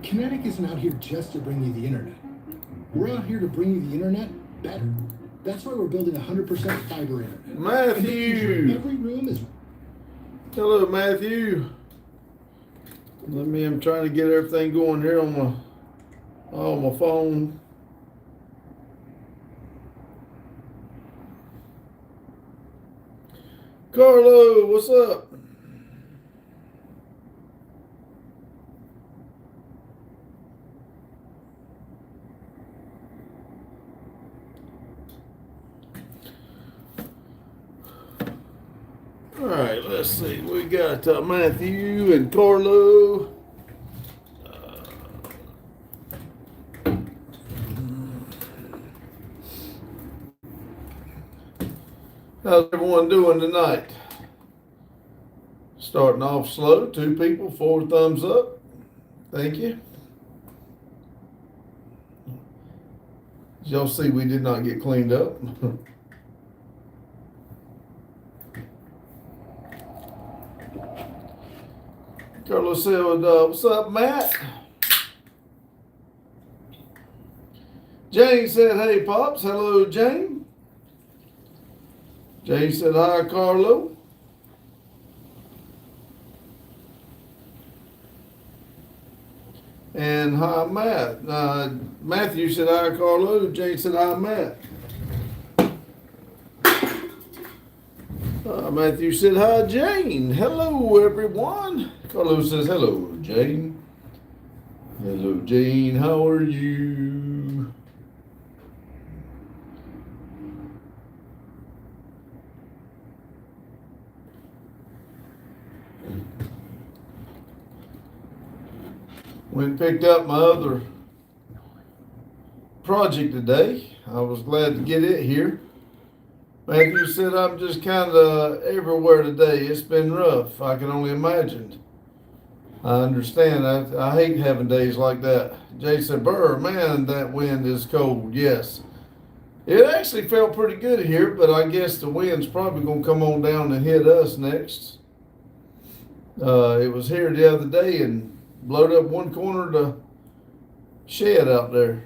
Kinetic isn't out here just to bring you the internet. We're out here to bring you the internet better. That's why we're building 100% fiber internet. Matthew! Every room is... Hello, Matthew. I'm trying to get everything going here on my phone. Carlo, what's up? All right, let's see. We got Matthew and Carlo. How's everyone doing tonight? Starting off slow, 2 people, 4 thumbs up. Thank you. As y'all see, we did not get cleaned up. Carlos said, what's up, Matt? Jane said, hey, Pops. Hello, Jane. Jane said, hi, Carlo. And hi, Matt. Matthew said, hi, Carlo. Jane said, hi, Matt. Matthew said, hi, Jane. Hello, everyone. Carlo says, hello, Jane. Hello, Jane. How are you? Went and picked up my other project today. I was glad to get it here. Matthew said, I'm just kind of everywhere today. It's been rough. I can only imagine. I understand. I hate having days like that. Jay said, Burr, man, that wind is cold. Yes. It actually felt pretty good here, but I guess the wind's probably going to come on down and hit us next. It was here the other day and blowed up one corner of the shed out there.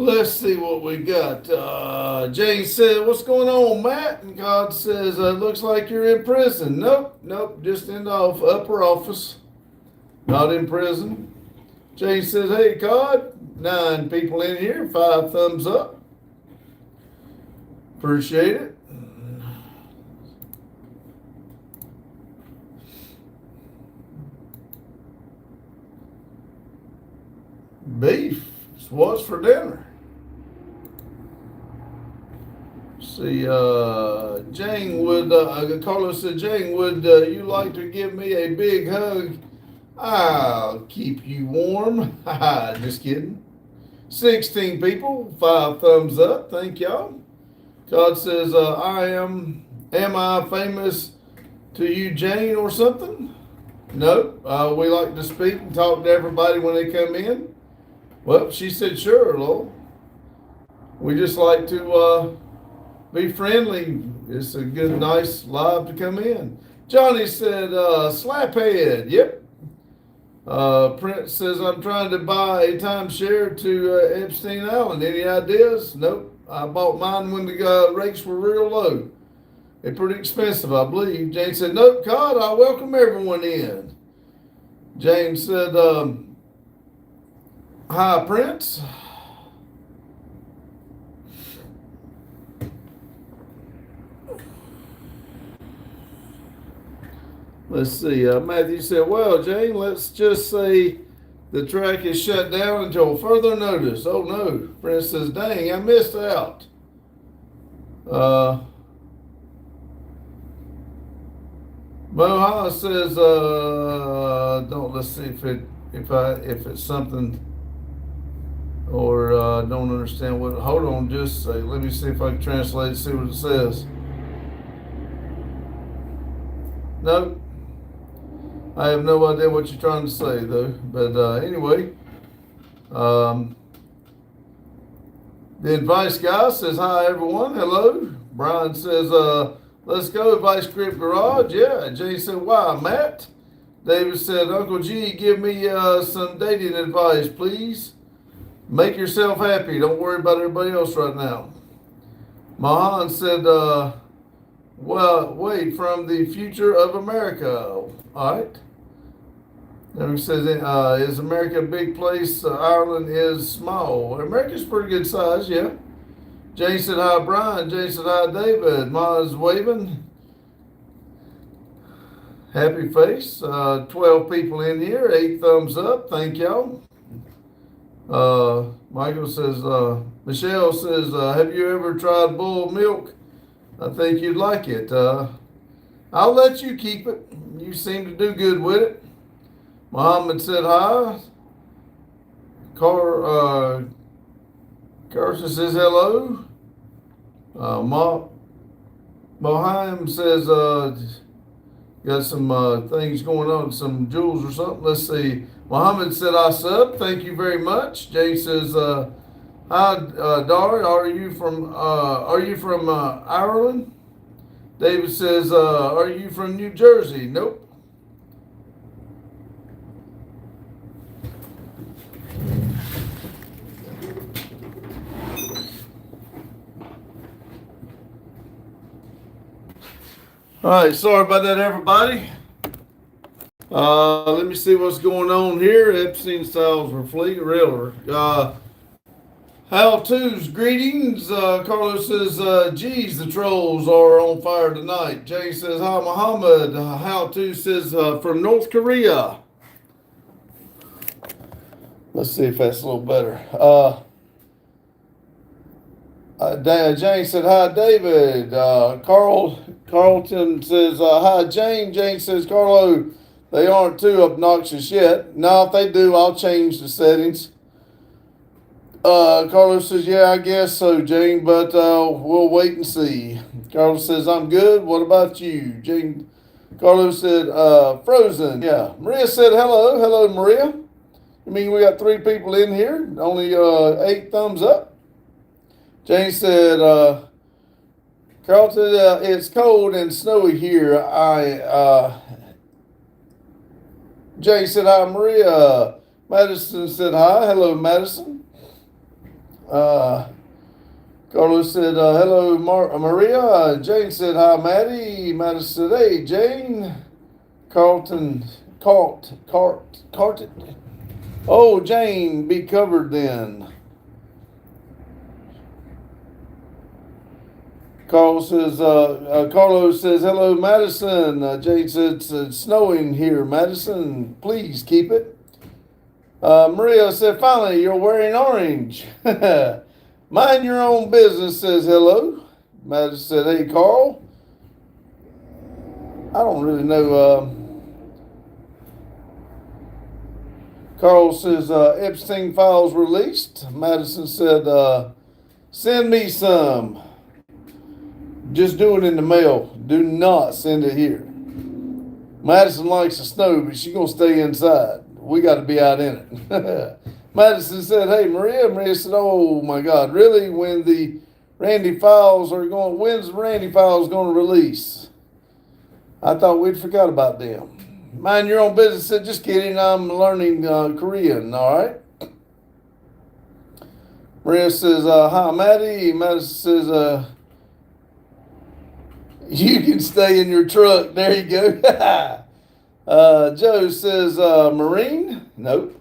Let's see what we got. Jane said, what's going on, Matt? And God says, looks like you're in prison. Nope, just in the upper office. Not in prison. Jane says, hey, God, 9 people in here, 5 thumbs up. Appreciate it. Beef. What's for dinner? See, Jane would, Carlos said, Jane, would you like to give me a big hug? I'll keep you warm. Just kidding. 16 people, 5 thumbs up. Thank y'all. God says, am I famous to you, Jane, or something? Nope. We like to speak and talk to everybody when they come in. Well, she said, sure, Lord. We just like to be friendly. It's a good, nice live to come in. Johnny said, slaphead. Yep. Prince says, I'm trying to buy a timeshare to Epstein Island. Any ideas? Nope. I bought mine when the rates were real low. They're pretty expensive, I believe. Jane said, nope, God, I welcome everyone in. James said, hi, Prince. Let's see. Matthew said, well, Jane, let's just say the track is shut down until further notice. Oh, no. Prince says, dang, I missed out. Moha says, let's see if it's something, or don't understand what, hold on just a second. Let me see if I can translate and see what it says. Nope. I have no idea what you're trying to say though. But anyway, the advice guy says hi everyone. Hello. Brian says let's go Vice Grip Garage. Yeah. Jay said why Matt. David said Uncle G give me some dating advice please. Make yourself happy. Don't worry about everybody else right now. Mahan said well, wait, from the future of America. All right. Then he says, is America a big place? Ireland is small. America's pretty good size, yeah. Jay said, hi, Brian. Jay said, hi, David. Ma's waving. Happy face. 12 people in here. 8 thumbs up. Thank y'all. Michael says, Michelle says, have you ever tried bull milk? I think you'd like it. I'll let you keep it. You seem to do good with it. Muhammad said hi. Carson says hello. Mohaim says got some things going on, some jewels or something. Let's see. Muhammad said I sub. Thank you very much. Jay says hi, Dari. Are you from Ireland? David says are you from New Jersey? Nope. All right, sorry about that, everybody. Let me see what's going on here. Epstein styles were fleet realer. How-tos, greetings. Carlos says, geez, the trolls are on fire tonight. Jay says, hi, Muhammad. How-to says, from North Korea. Let's see if that's a little better. Jane said, hi, David. Carlton says, hi, Jane. Jane says, Carlo, they aren't too obnoxious yet. Now, if they do, I'll change the settings. Carlos says, yeah, I guess so, Jane, but we'll wait and see. Carlos says, I'm good. What about you? Jane, Carlos said, frozen. Yeah. Maria said, hello. Hello, Maria. I mean, we got 3 people in here. Only 8 thumbs up. Jane said, Carlton, it's cold and snowy here. Jane said, hi, Maria. Madison said, hi. Hello, Madison. Carlos said, hello, Maria. Jane said, hi, Maddie. Madison said, hey, Jane. Carlton. Oh, Jane, be covered then. Carlos says, hello, Madison. Jane said, it's snowing here, Madison. Please keep it. Maria said, finally, you're wearing orange. Mind your own business, says hello. Madison said, hey, Carl. I don't really know. Carl says, Epstein files released. Madison said, send me some. Just do it in the mail. Do not send it here. Madison likes the snow, but she's going to stay inside. We got to be out in it. Madison said, hey, Maria. Maria said, oh, my God, really? When's the Randy Files going to release? I thought we'd forgot about them. Mind your own business. Said, just kidding. I'm learning Korean, all right? Maria says, hi, Maddie. Madison says, you can stay in your truck. There you go. Joe says, Marine? Nope.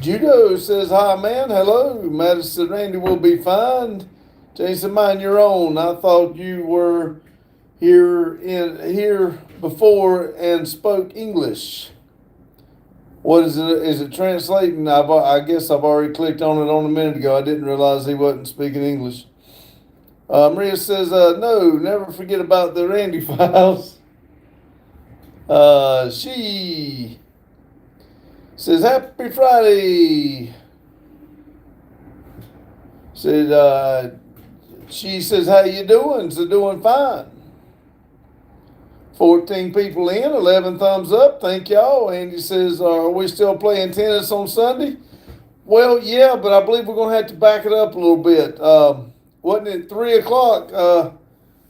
Judo says, hi, man. Hello. Madison said, Randy will be fine. Jason, mind your own. I thought you were here before and spoke English. What is it? Is it translating? I guess I've already clicked on it a minute ago. I didn't realize he wasn't speaking English. Maria says, no, never forget about the Randy Files. She says, happy Friday. Said, she says, how you doing? So doing fine. 14 people in, 11 thumbs up. Thank y'all. Andy says, are we still playing tennis on Sunday? Well, yeah, but I believe we're going to have to back it up a little bit. Wasn't it 3 o'clock?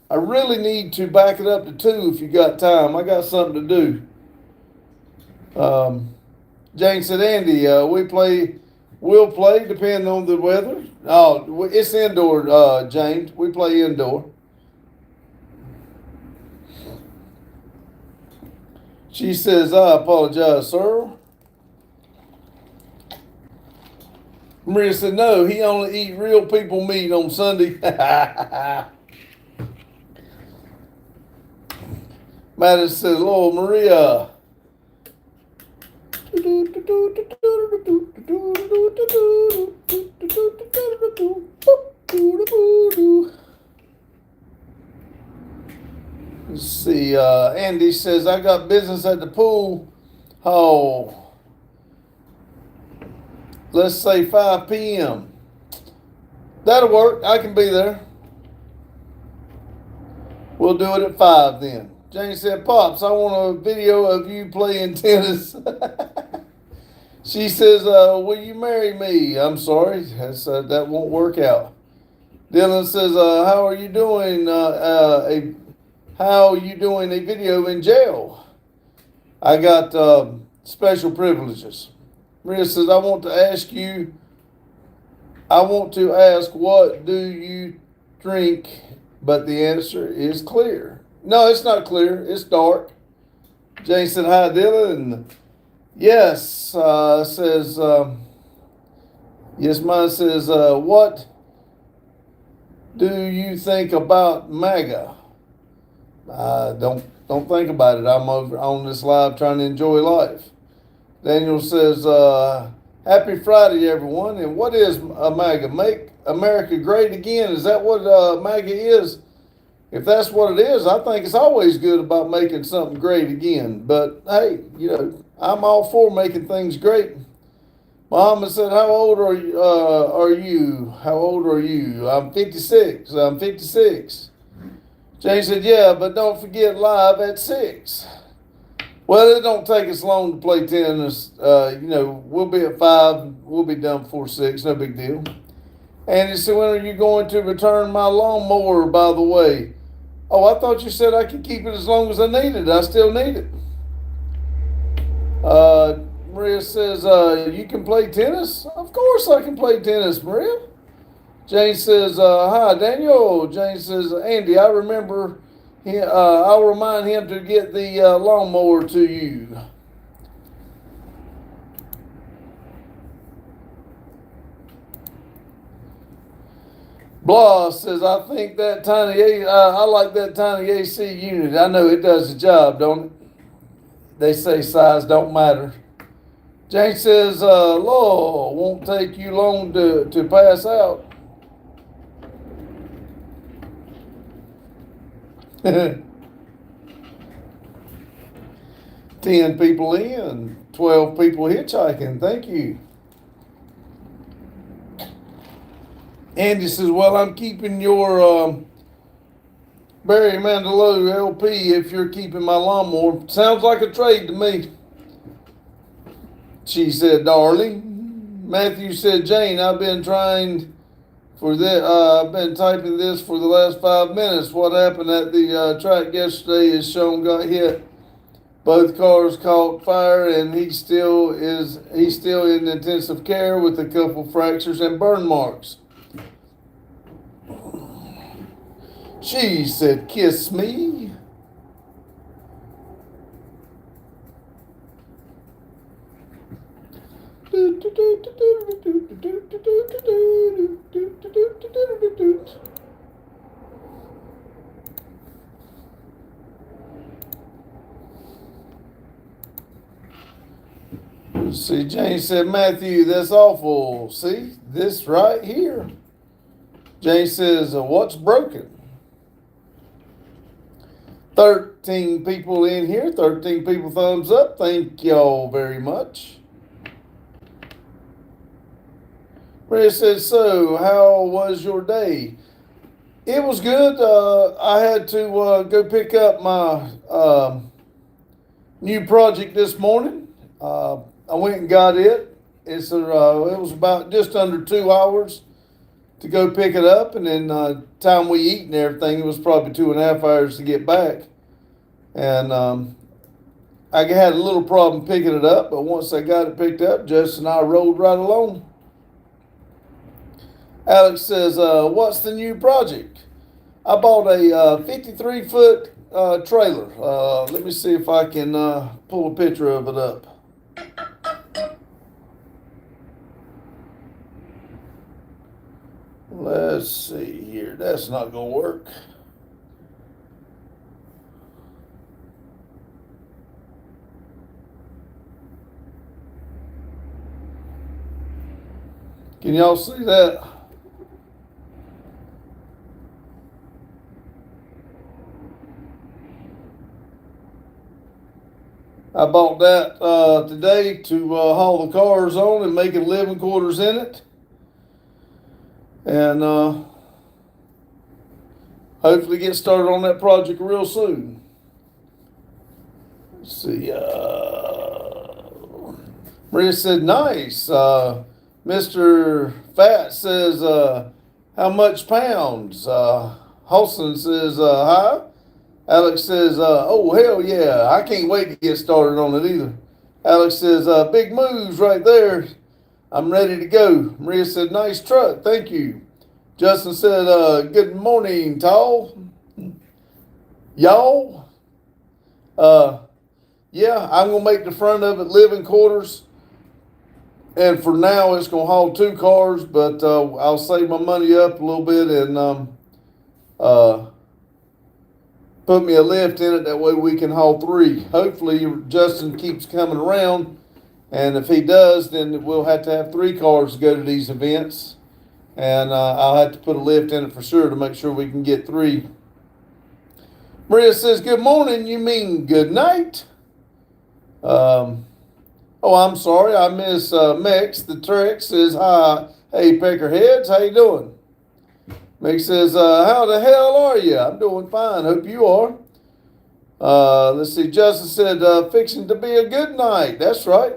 I really need to back it up to 2 if you got time. I got something to do. Jane said, Andy, we'll play depending on the weather. Oh, it's indoor, James. We play indoor. She says, I apologize, sir. Maria said, no, he only eat real people meat on Sunday. Madison says, Lord Maria. Let's see, Andy says, I got business at the pool hall. Let's say 5 p.m. That'll work. I can be there. We'll do it at 5 then. Jane said, Pops, I want a video of you playing tennis. She says, will you marry me? I'm sorry. That won't work out. Dylan says, how are you doing? How are you doing a video in jail? I got special privileges. Maria says, I want to ask, what do you drink? But the answer is clear. No, it's not clear. It's dark. Jane said, hi, Dylan. Yes, says, yes, mine says, what do you think about MAGA? Don't think about it. I'm over on this live trying to enjoy life. Daniel says, happy Friday, everyone. And what is MAGA? Make America Great Again. Is that what MAGA is? If that's what it is, I think it's always good about making something great again. But hey, I'm all for making things great. Muhammad said, how old are you? How old are you? I'm 56. I'm 56. Jane said, yeah, but don't forget live at 6. Well, it don't take us long to play tennis. We'll be at 5. We'll be done before 6. No big deal. And he said, when are you going to return my lawnmower, by the way? Oh, I thought you said I could keep it as long as I need it. I still need it. Maria says, you can play tennis? Of course I can play tennis, Maria. Jane says, hi, Daniel. Jane says, Andy, I remember I'll remind him to get the lawnmower to you. Blah says, I think that I like that tiny AC unit. I know it does the job, don't it? They say size don't matter. Jane says, Law, won't take you long to pass out. 10 people in, 12 people hitchhiking. Thank you. Andy says, well, I'm keeping your Barry Manilow LP if you're keeping my lawnmower. Sounds like a trade to me. She said, darling. Matthew said, Jane, I've been trying for this. I've been typing this for the last 5 minutes. What happened at the track yesterday is Sean got hit. Both cars caught fire, and he's still in intensive care with a couple fractures and burn marks. She said, kiss me. See, Jane said, Matthew, that's awful. See, this right here. Jane says, what's broken? 13 people in here, 13 people thumbs up. Thank y'all very much. Maria said, so how was your day? It was good. I had to go pick up my new project this morning. I went and got it. It was about just under 2 hours to go pick it up, and then time we eat and everything, it was probably 2.5 hours to get back. And I had a little problem picking it up, but once I got it picked up, Justin and I rolled right along. Alex says, what's the new project? I bought a 53-foot trailer. Let me see if I can pull a picture of it up. Let's see here. That's not going to work. Can y'all see that? I bought that today to haul the cars on and make living quarters in it. And hopefully get started on that project real soon. Let's see. Maria said, nice. Mr. Fat says, how much pounds? Holson says, hi. Alex says, oh, hell yeah. I can't wait to get started on it either. Alex says, big moves right there. I'm ready to go. Maria said, nice truck. Thank you. Justin said, good morning, Tall. Y'all. Yeah, I'm going to make the front of it living quarters. And for now, it's going to haul 2 cars, but I'll save my money up a little bit and put me a lift in it. That way we can haul 3. Hopefully, Justin keeps coming around. And if he does, then we'll have to have 3 cars to go to these events. And I'll have to put a lift in it for sure to make sure we can get 3. Maria says, good morning. You mean good night? Oh, I'm sorry. I miss Mex. The Trex says, hi. Hey, Peckerheads. How you doing? Mex says, how the hell are you? I'm doing fine. Hope you are. Let's see. Justin said, fixing to be a good night. That's right.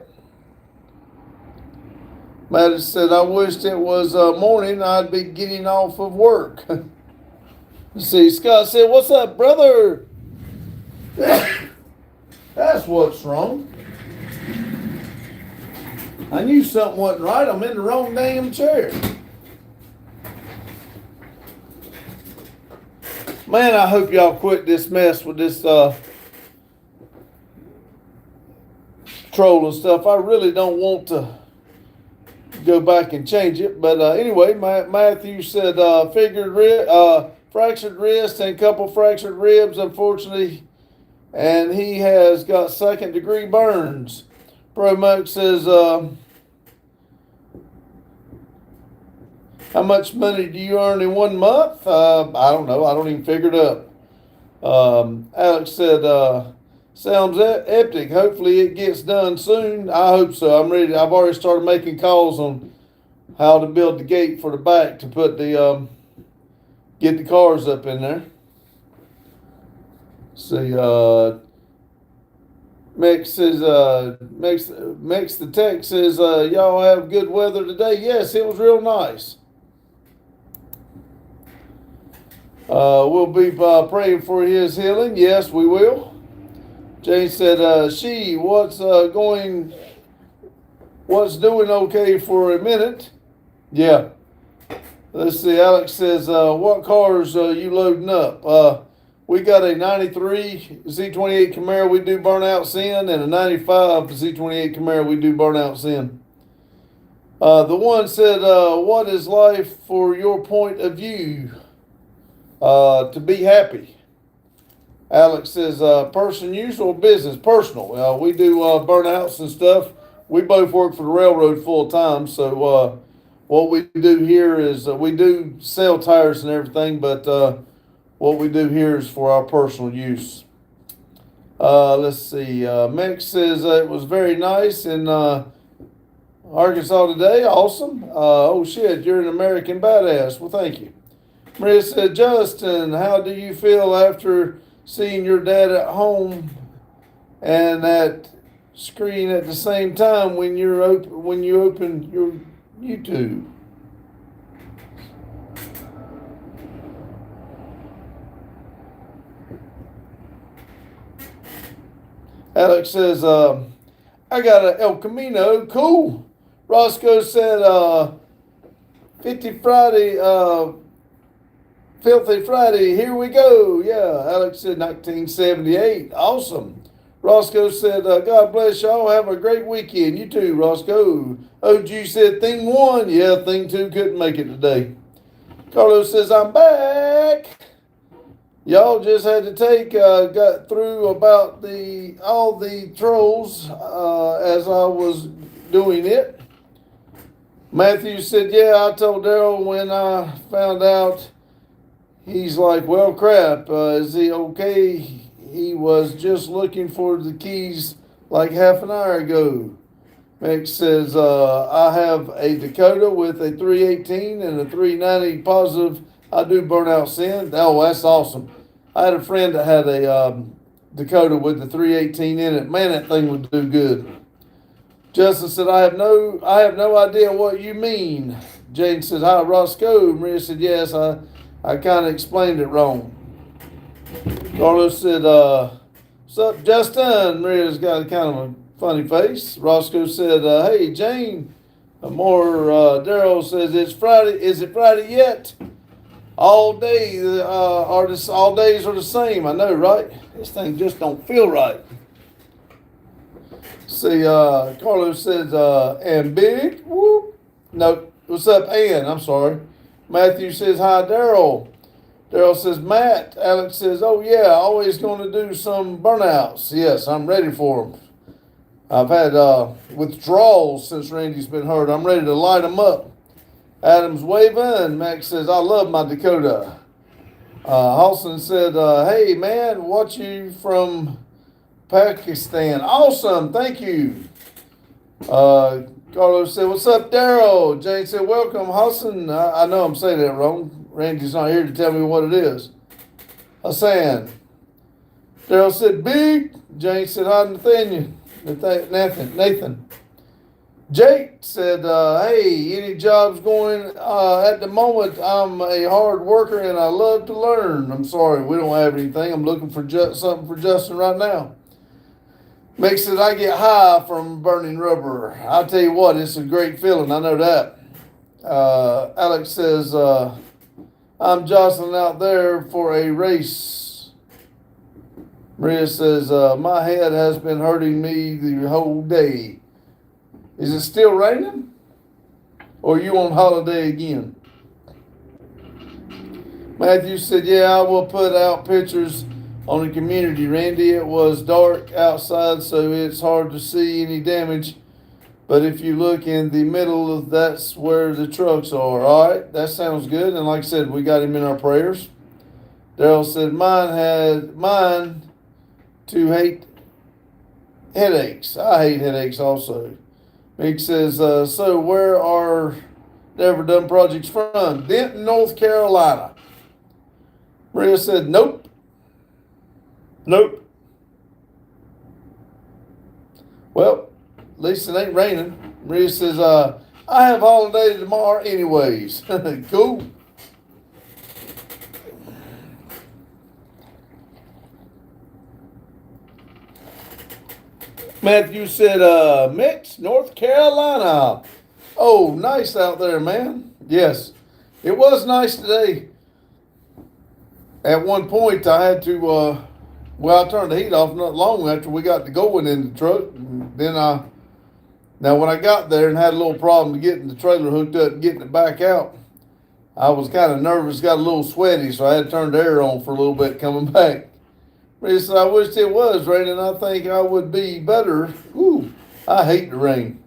Matt said, I wished it was morning. I'd be getting off of work. Let's see. Scott said, what's up, brother? That's what's wrong. I knew something wasn't right. I'm in the wrong damn chair. Man, I hope y'all quit this mess with this troll and stuff. I really don't want to go back and change it. But anyway, Matthew said fractured wrist and a couple fractured ribs, unfortunately. And he has got 2nd-degree burns. Promote says, how much money do you earn in 1 month? I don't know. I don't even figure it up. Alex said, sounds epic. Hopefully it gets done soon. I hope so. I'm ready. I've already started making calls on how to build the gate for the back to put the get the cars up in there. See, Mex says, Mex the tech says, y'all have good weather today. Yes, it was real nice. We'll be praying for his healing. Yes, we will. Jane said, what's doing okay for a minute? Yeah. Let's see. Alex says, what cars are you loading up? We got a 93 Z28 Camaro we do burnouts in, and a 95 Z28 Camaro we do burnouts in. The one said, what is life for your point of view? To be happy. Alex says, person use or business? Personal. We do burnouts and stuff. We both work for the railroad full time, so what we do here is we do sell tires and everything, but what we do here is for our personal use. Let's see. Mex says it was very nice, and Arkansas today, awesome. Oh shit, you're an American badass. Well, thank you. Maria said, Justin, how do you feel after seeing your dad at home and that screen at the same time when you open your YouTube? Alex says, I got a El Camino. Cool. Roscoe said, 50 Friday, Filthy Friday, here we go. Yeah, Alex said 1978. Awesome. Roscoe said, God bless y'all. Have a great weekend. You too, Roscoe. OG said, thing one. Yeah, thing two couldn't make it today. Carlos says, I'm back. Y'all just had to got through about all the trolls as I was doing it. Matthew said, yeah, I told Daryl when I found out. He's like, well, crap, is he okay? He was just looking for the keys like half an hour ago. Max says, I have a Dakota with a 318 and a 390 positive. I do burnout sin. Oh, that's awesome. I had a friend that had a Dakota with the 318 in it. Man, that thing would do good. Justin said, I have no idea what you mean. Jane said, hi, Roscoe. Maria said, yes, I kind of explained it wrong. Carlos said, what's up, Justin? Maria's got a kind of a funny face. Roscoe said, hey, Jane. Daryl says, it's Friday. Is it Friday yet? All days are the same. I know, right? This thing just don't feel right. See, Carlos says, and big. Whoop. No, what's up, Ann? I'm sorry. Matthew says, hi, Daryl. Daryl says, Matt. Alex says, oh, yeah, always going to do some burnouts. Yes, I'm ready for them. I've had withdrawals since Randy's been hurt. I'm ready to light them up. Adam's waving. Max says, I love my Dakota. Halson said, hey, man, watch you from Pakistan. Awesome. Thank you. Carlos said, what's up, Daryl? Jane said, welcome, Hassan. I know I'm saying that wrong. Randy's not here to tell me what it is. Hassan. Daryl said, big. Jane said, hi, Nathaniel. Nathan. Jake said, hey, any jobs going at the moment? I'm a hard worker and I love to learn. I'm sorry, we don't have anything. I'm looking for something for Justin right now. Makes it I get high from burning rubber. I'll tell you what, it's a great feeling. I know that. Alex says, I'm jostling out there for a race. Maria says, my head has been hurting me the whole day. Is it still raining? Or are you on holiday again? Matthew said, yeah, I will put out pictures on the community, Randy. It was dark outside, so it's hard to see any damage. But if you look in the middle, that's where the trucks are. All right, that sounds good. And like I said, we got him in our prayers. Daryl said, mine to hate headaches. I hate headaches also. Mick says, so where are Never Done Projects from? Denton, North Carolina. Maria said, nope. Well, at least it ain't raining. Maria says, I have holiday tomorrow anyways. Cool. Matthew said, Mix, North Carolina. Oh, nice out there, man. Yes, it was nice today. At one point, I had to, I turned the heat off not long after we got to going in the truck. Then now when I got there and had a little problem getting the trailer hooked up and getting it back out, I was kind of nervous, got a little sweaty, so I had to turn the air on for a little bit coming back. He said, I wish it was raining. I think I would be better. Whew, I hate the rain.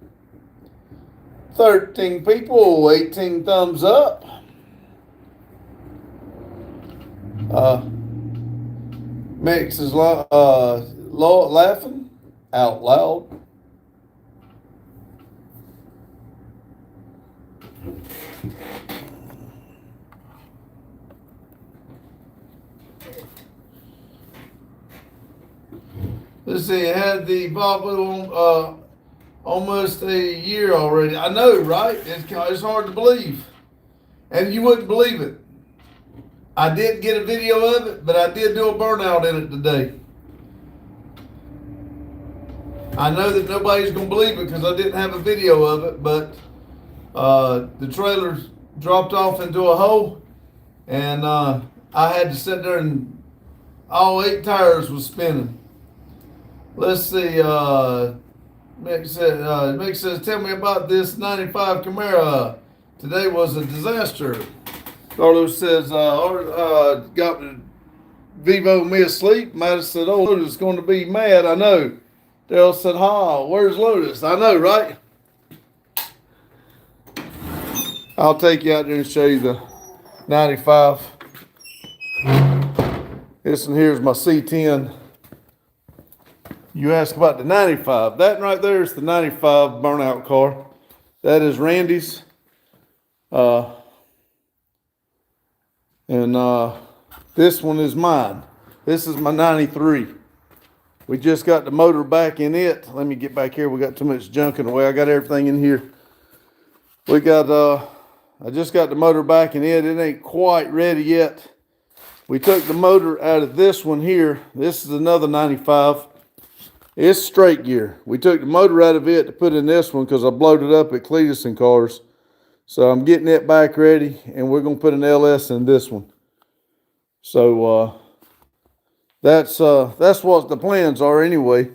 13 people, 18 thumbs up. Mix is laughing out loud. Let's see, it had the Volvo on almost a year already. I know, right? It's hard to believe. And you wouldn't believe it. I did get a video of it, but I did do a burnout in it today. I know that nobody's going to believe it because I didn't have a video of it, but the trailer dropped off into a hole, and I had to sit there and all 8 tires was spinning. Let's see, Mick says, tell me about this 95 Camaro. Today was a disaster. Carlos says, got Vivo me asleep. Mattis said, oh, Lotus is going to be mad. I know. Daryl said, where's Lotus? I know, right? I'll take you out there and show you the 95. This one here is my C10. You asked about the 95. That right there is the 95 burnout car. That is Randy's. This one is mine. This is my 93. We just got the motor back in it. Let me get back here. We got too much junk in the way. I got everything in here. We got, I just got the motor back in it. It ain't quite ready yet. We took the motor out of this one here. This is another 95. It's straight gear. We took the motor out of it to put in this one because I blowed it up at Cletus and Cars. So I'm getting it back ready, and we're going to put an LS in this one. So that's what the plans are anyway.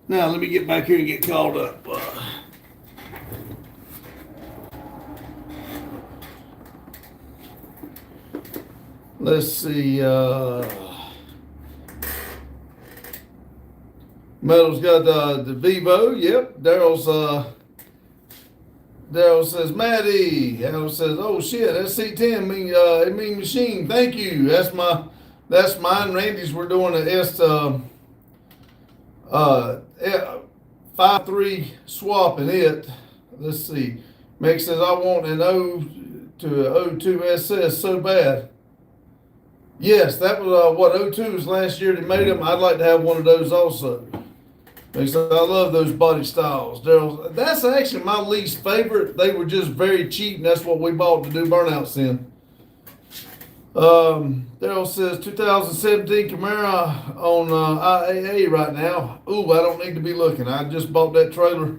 Now let me get back here and get called up. Let's see, Metal's got the Vivo, yep. Daryl says, Maddie. Daryl says, oh shit, that C10 mean machine. Thank you. That's mine. Randy's, we're doing an S5.3 swap in it. Let's see. Mick says, I want an O to 02 SS so bad. Yes, that was what 02s last year they made them. I'd like to have one of those also. Because I love those body styles. Daryl, that's actually my least favorite. They were just very cheap, and that's what we bought to do burnouts in. Daryl says 2017 Camaro on IAA right now. Ooh, I don't need to be looking. I just bought that trailer.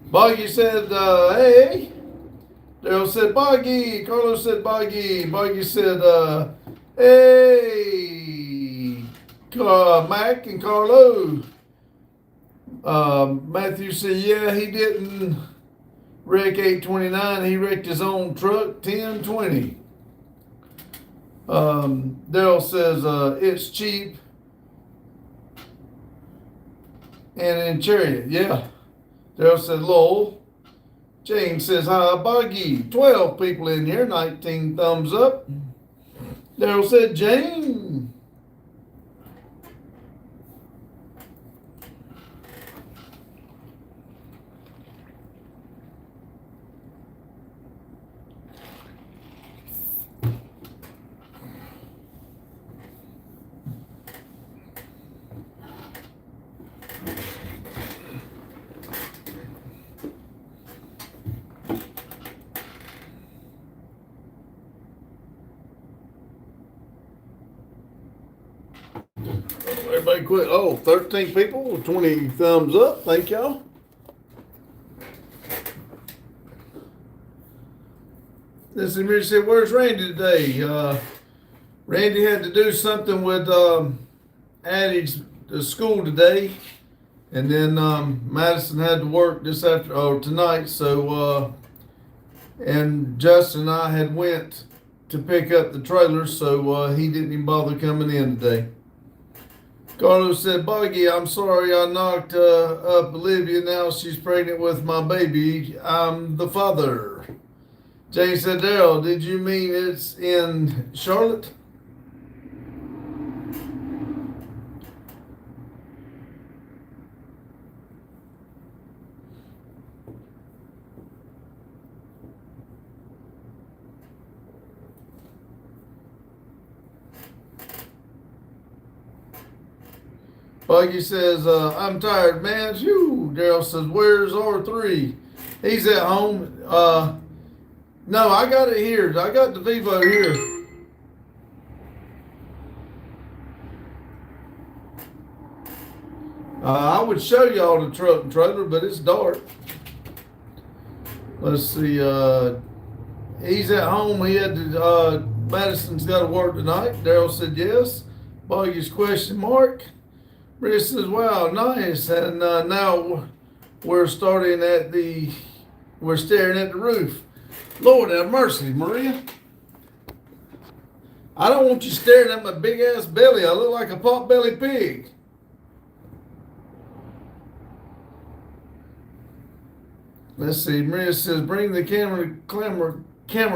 Boggy said, hey. Daryl said, Boggy. Carlos said, Boggy. Boggy said, hey, Mac and Carlo. Matthew said, yeah, he didn't wreck 829. He wrecked his own truck, 1020. Daryl says, it's cheap. And in Chariot, yeah. Daryl said, lol. James says, hi, Boggy. 12 people in here, 19 thumbs up. Daryl said, Jane. Everybody quit. Oh, 13 people, 20 thumbs up. Thank y'all. This is Mary said, where's Randy today? Randy had to do something with Addie's school today. And then Madison had to work tonight. So, and Justin and I had went to pick up the trailer. So he didn't even bother coming in today. Carlos said, Buggy, I'm sorry I knocked up Olivia. Now she's pregnant with my baby. I'm the father. Jane said, Daryl, did you mean it's in Charlotte? Buggy says, I'm tired, man. Phew. Daryl says, where's R3? He's at home. No, I got it here. I got the Vivo here. I would show y'all the truck and trailer, but it's dark. Let's see. He's at home. He had to, Madison's got to work tonight. Daryl said yes. Buggy's question mark. Maria says, wow, nice. And now we're staring at the roof. Lord have mercy, Maria. I don't want you staring at my big ass belly. I look like a pot-bellied pig. Let's see. Maria says, bring the camera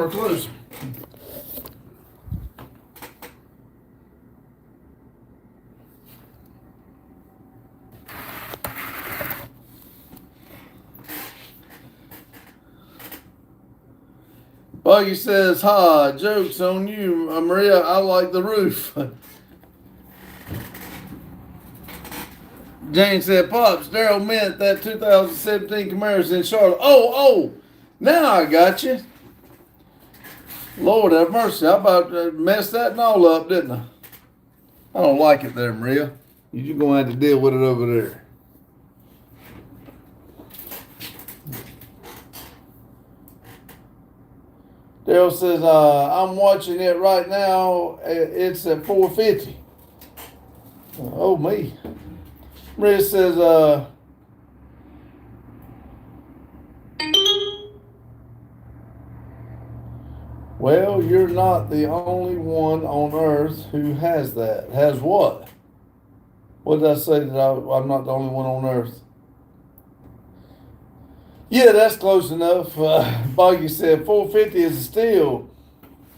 closer. Buggy says, ha, joke's on you, Maria. I like the roof. Jane said, Pops, Daryl meant that 2017 Camara's in Charlotte. Oh, now I got you. Lord have mercy. I about to mess that all up, didn't I? I don't like it there, Maria. You're going to have to deal with it over there. Daryl says, I'm watching it right now. It's at 4:50. Oh, me. Maria says, well, you're not the only one on earth who has that. Has what? What did I say that I'm not the only one on earth? Yeah, that's close enough. Boggy said 450 is a steal.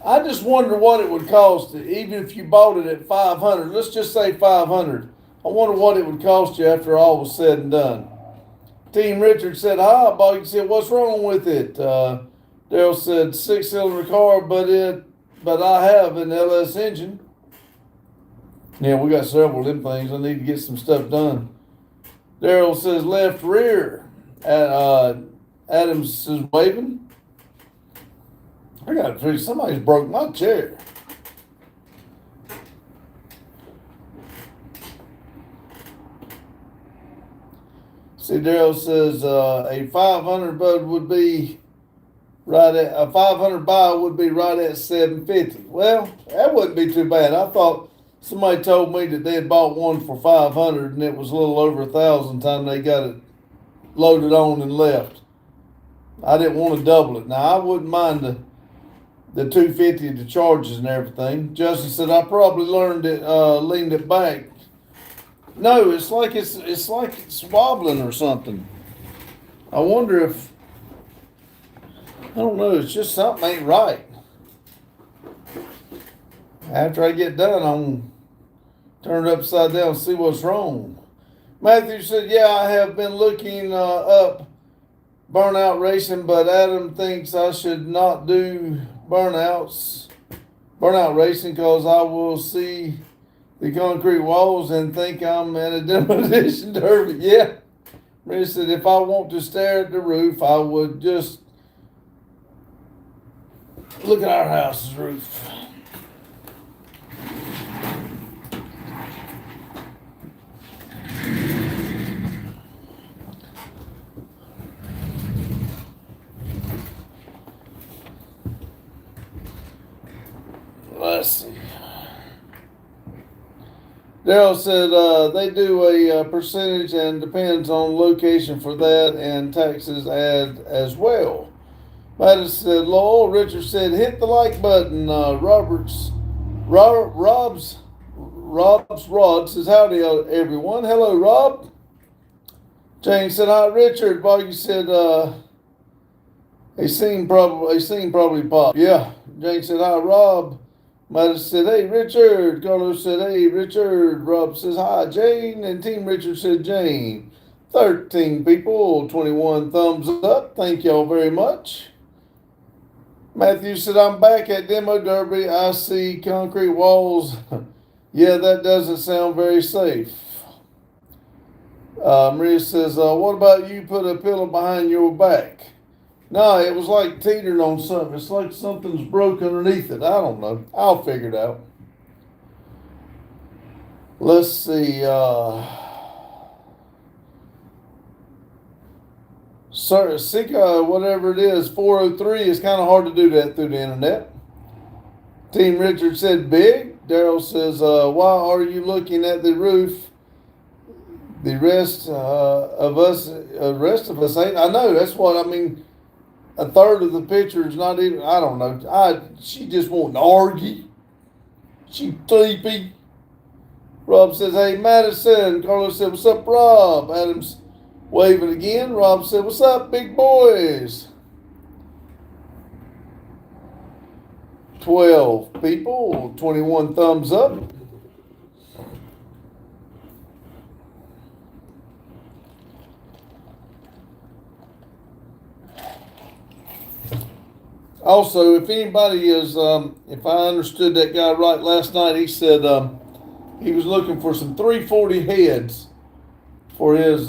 I just wonder what it would cost, even if you bought it at 500. Let's just say 500. I wonder what it would cost you after all was said and done. Team Richard said, hi. Boggy said, what's wrong with it? Daryl said, 6-cylinder car, but I have an LS engine. Yeah, we got several of them things. I need to get some stuff done. Daryl says, left rear. Adams is waving. I got to tell you, somebody's broke my chair. See, Daryl says a 500 bud would be right at a 500 buy would be right at 750. Well, that wouldn't be too bad. I thought somebody told me that they had bought one for 500 and it was a little over 1,000 time they got it loaded on and left. I didn't want to double it. Now I wouldn't mind the 250, the charges and everything. Justin said I probably leaned it back. No, it's like it's wobbling or something. I wonder if I don't know. It's just something ain't right. After I get done, I'm turn it upside down and see what's wrong. Matthew said, yeah, I have been looking up burnout racing, but Adam thinks I should not do burnout racing because I will see the concrete walls and think I'm in a demolition derby. Yeah. He said, if I want to stare at the roof, I would just look at our house's roof. Let's see. Daryl said they do a percentage and depends on location for that and taxes add as well. Mattis said Lowell. Richard said hit the like button. Rob's Rob's Rod says, howdy, everyone. Hello, Rob. Jane said, hi, Richard. Boggy said, they seem probably pop. Yeah. Jane said, hi, Rob. Madison said, hey, Richard. Carlos said, hey, Richard. Rob says, hi, Jane. And Team Richard said, Jane. 13 people, 21 thumbs up. Thank y'all very much. Matthew said, I'm back at Demo Derby. I see concrete walls. Yeah, that doesn't sound very safe. Maria says, what about you put a pillow behind your back? No, it was like teetering on something. It's like something's broke underneath it. I don't know. I'll figure it out. Let's see. Sika, whatever it is, 403, it's kind of hard to do that through the internet. Team Richard said big. Daryl says, why are you looking at the roof? The rest of us ain't. I know, that's what I mean. A third of the picture is not even, I don't know. She just wanting to argue. She sleepy. Rob says, hey, Madison. Carlos said, what's up, Rob? Adams waving again. Rob said, what's up, big boys? 12 people, 21 thumbs up. Also, if anybody is, if I understood that guy right last night, he said he was looking for some 340 heads for his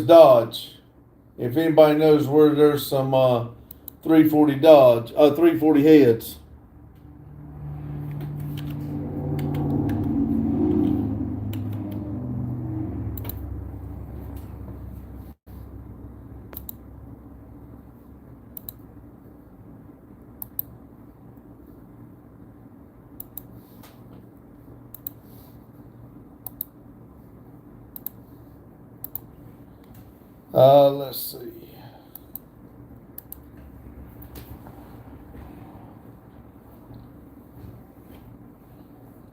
Dodge. If anybody knows where there's some 340 heads. Let's see.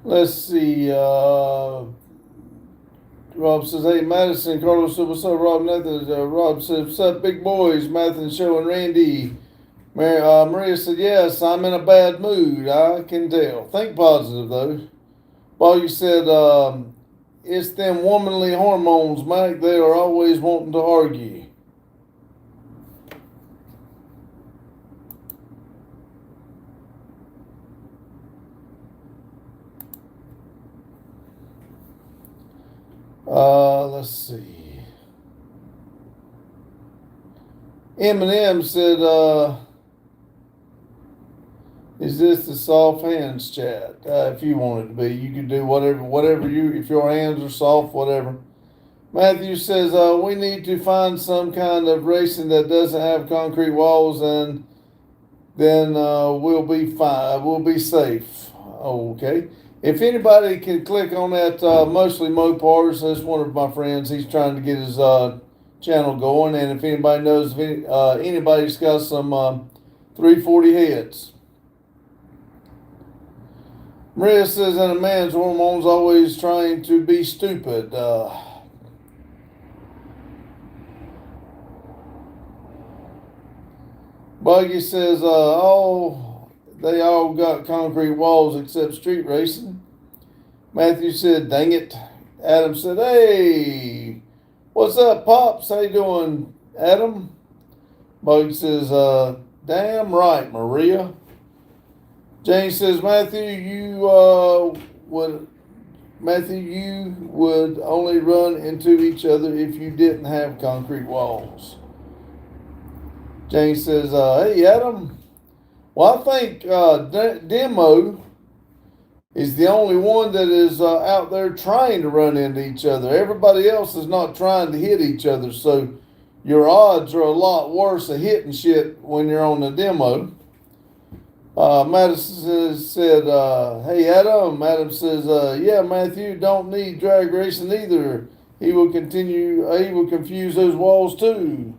Let's see. Rob says, hey, Madison. Carlos said, what's up, Rob? Nothing. Rob said, what's up, big boys? Madison, Show, and Randy. Maria said, yes, I'm in a bad mood. I can tell. Think positive, though. Boggy said, it's them womanly hormones, Mike. They are always wanting to argue. Let's see. Eminem said, is this the soft hands chat? If you want it to be, you can do whatever if your hands are soft, whatever. Matthew says, we need to find some kind of racing that doesn't have concrete walls, and then we'll be fine. We'll be safe. Okay. If anybody can click on that, mostly Mopars, that's one of my friends. He's trying to get his channel going, and if anybody knows if anybody's got some 340 heads. Maria says, and a man's hormones always trying to be stupid. Buggy says, they all got concrete walls except street racing. Matthew said, dang it. Adam said, hey, what's up, Pops? How you doing, Adam? Buggy says, damn right, Maria. Jane says, Matthew, you would only run into each other if you didn't have concrete walls. Jane says, hey, Adam. Well, I think Demo is the only one that is out there trying to run into each other. Everybody else is not trying to hit each other, so your odds are a lot worse of hitting shit when you're on the Demo. Madison said, hey, Adam. Adam says, yeah, Matthew, don't need drag racing either. He will confuse those walls too.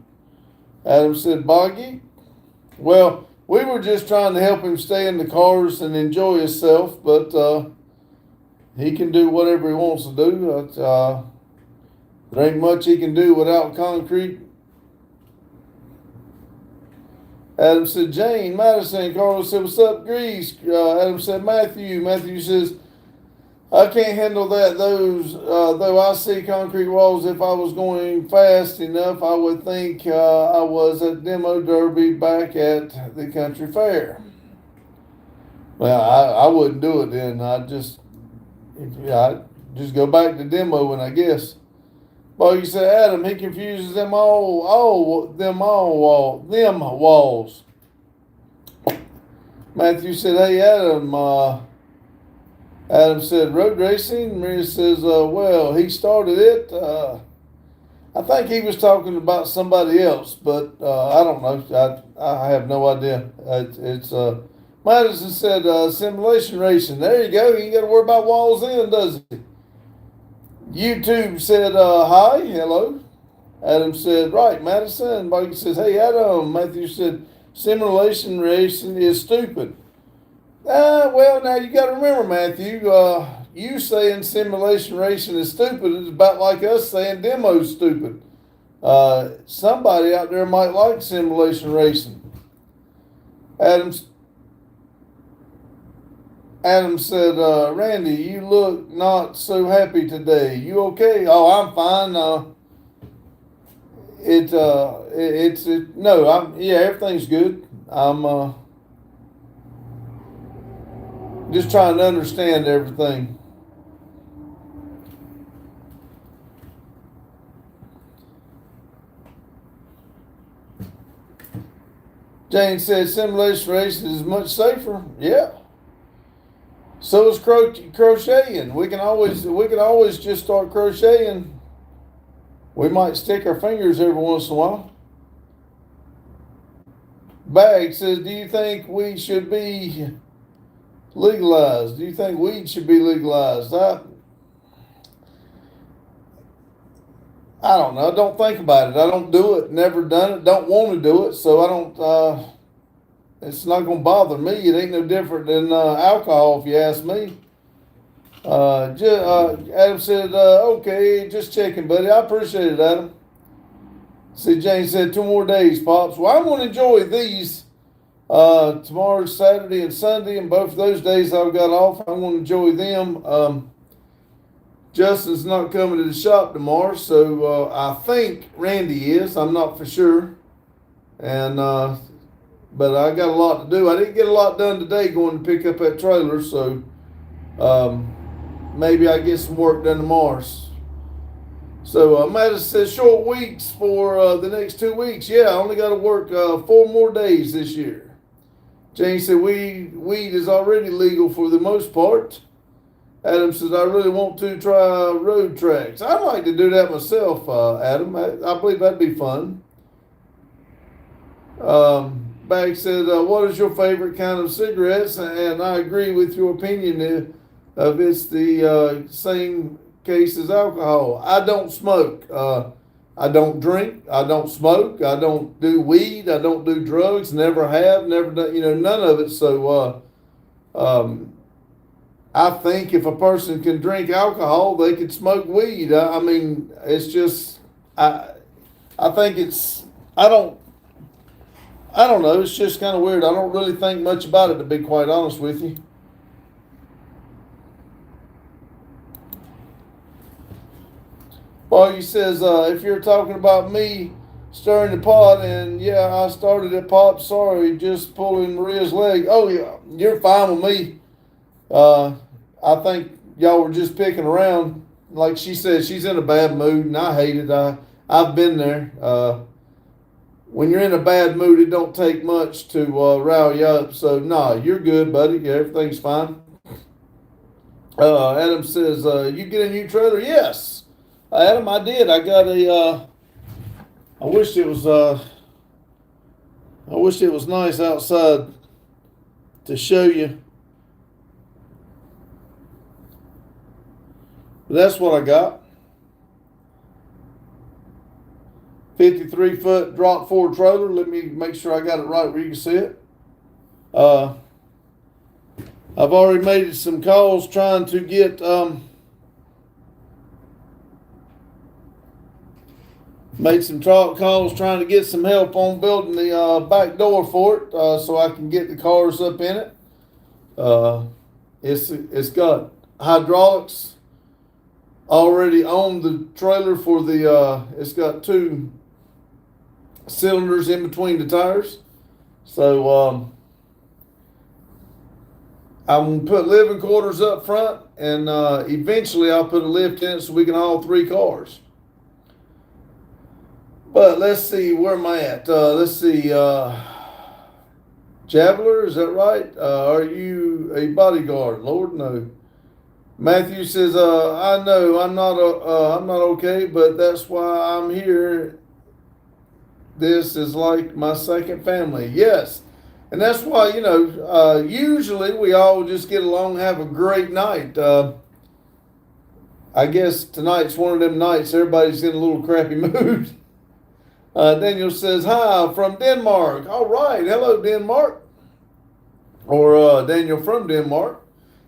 Adam said, Boggy. Well, we were just trying to help him stay in the cars and enjoy himself, but he can do whatever he wants to do. There ain't much he can do without concrete. Adam said, Jane, Madison. Carlos said, what's up, Grease? Adam said, Matthew. Matthew says, I can't handle that. Though I see concrete walls, if I was going fast enough, I would think I was at Demo Derby back at the country fair. Well, I wouldn't do it then. I'd just go back to demoing, I guess. Well, you said, Adam, he confuses them walls. Matthew said, hey, Adam. Adam said, road racing. Maria says, well, he started it. I think he was talking about somebody else, but I don't know. I have no idea. Madison said, simulation racing. There you go. You ain't got to worry about walls then, does he? YouTube said, hi, hello. Adam said, right, Madison. Mike says, hey, Adam. Matthew said, simulation racing is stupid. Well, now you got to remember, Matthew, you saying simulation racing is stupid is about like us saying demo's stupid. Somebody out there might like simulation racing. Adam said, Randy, you look not so happy today. You okay? Oh, I'm fine. Everything's good. I'm just trying to understand everything. Jane said, simulation racing is much safer. Yeah. So is crocheting. We can always just start crocheting. We might stick our fingers every once in a while. Bag says, do you think we should be legalized? Do you think weed should be legalized? I don't know. I don't think about it. I don't do it. Never done it. Don't want to do it. So I don't. It's not going to bother me. It ain't no different than alcohol, if you ask me. Adam said, okay, just checking, buddy. I appreciate it, Adam. See, Jane said, 2 more days, Pops. Well, I'm going to enjoy these. Tomorrow's Saturday and Sunday, and both of those days I've got off. I'm going to enjoy them. Justin's not coming to the shop tomorrow, so I think Randy is. I'm not for sure. And but I got a lot to do. I didn't get a lot done today going to pick up that trailer, so maybe I get some work done tomorrow. So Madison says short weeks for the next 2 weeks. Yeah, I only got to work 4 more days this year. Jane said weed is already legal for the most part. Adam says I really want to try road tracks. I'd like to do that myself, Adam. I believe that'd be fun. Bag said, what is your favorite kind of cigarettes? And I agree with your opinion of it's the same case as alcohol. I don't smoke. I don't drink. I don't smoke. I don't do weed. I don't do drugs. Never have. Never done. None of it. So I think if a person can drink alcohol, they could smoke weed. I mean, it's just I think it's I don't know. It's just kind of weird. I don't really think much about it, to be quite honest with you. Well, he says, if you're talking about me stirring the pot, and yeah, I started it, Pop. Sorry, just pulling Maria's leg. Oh, yeah, you're fine with me. I think y'all were just picking around. Like she said, she's in a bad mood, and I hate it. I've been there. When you're in a bad mood, it don't take much to rile you up. So, nah, you're good, buddy. Yeah, everything's fine. Adam says, you get a new trailer? Yes, Adam, I did. I got I wish it was nice outside to show you. But that's what I got. 53-foot drop forward trailer. Let me make sure I got it right where you can see it. I've already made some calls trying to get made some calls trying to get some help on building the back door for it, so I can get the cars up in it. It's got hydraulics already on the trailer for the. It's got 2 cylinders in between the tires, so I'm gonna put living quarters up front, and eventually I'll put a lift in it so we can haul 3 cars. But let's see, where am I at? Let's see, Javeler, is that right? Are you a bodyguard? Lord, no. Matthew says, I know I'm not okay, but that's why I'm here. This is like my second family. Yes. And that's why, usually we all just get along and have a great night. I guess tonight's one of them nights everybody's in a little crappy mood. Daniel says, hi, from Denmark. All right. Hello, Denmark. Or Daniel from Denmark.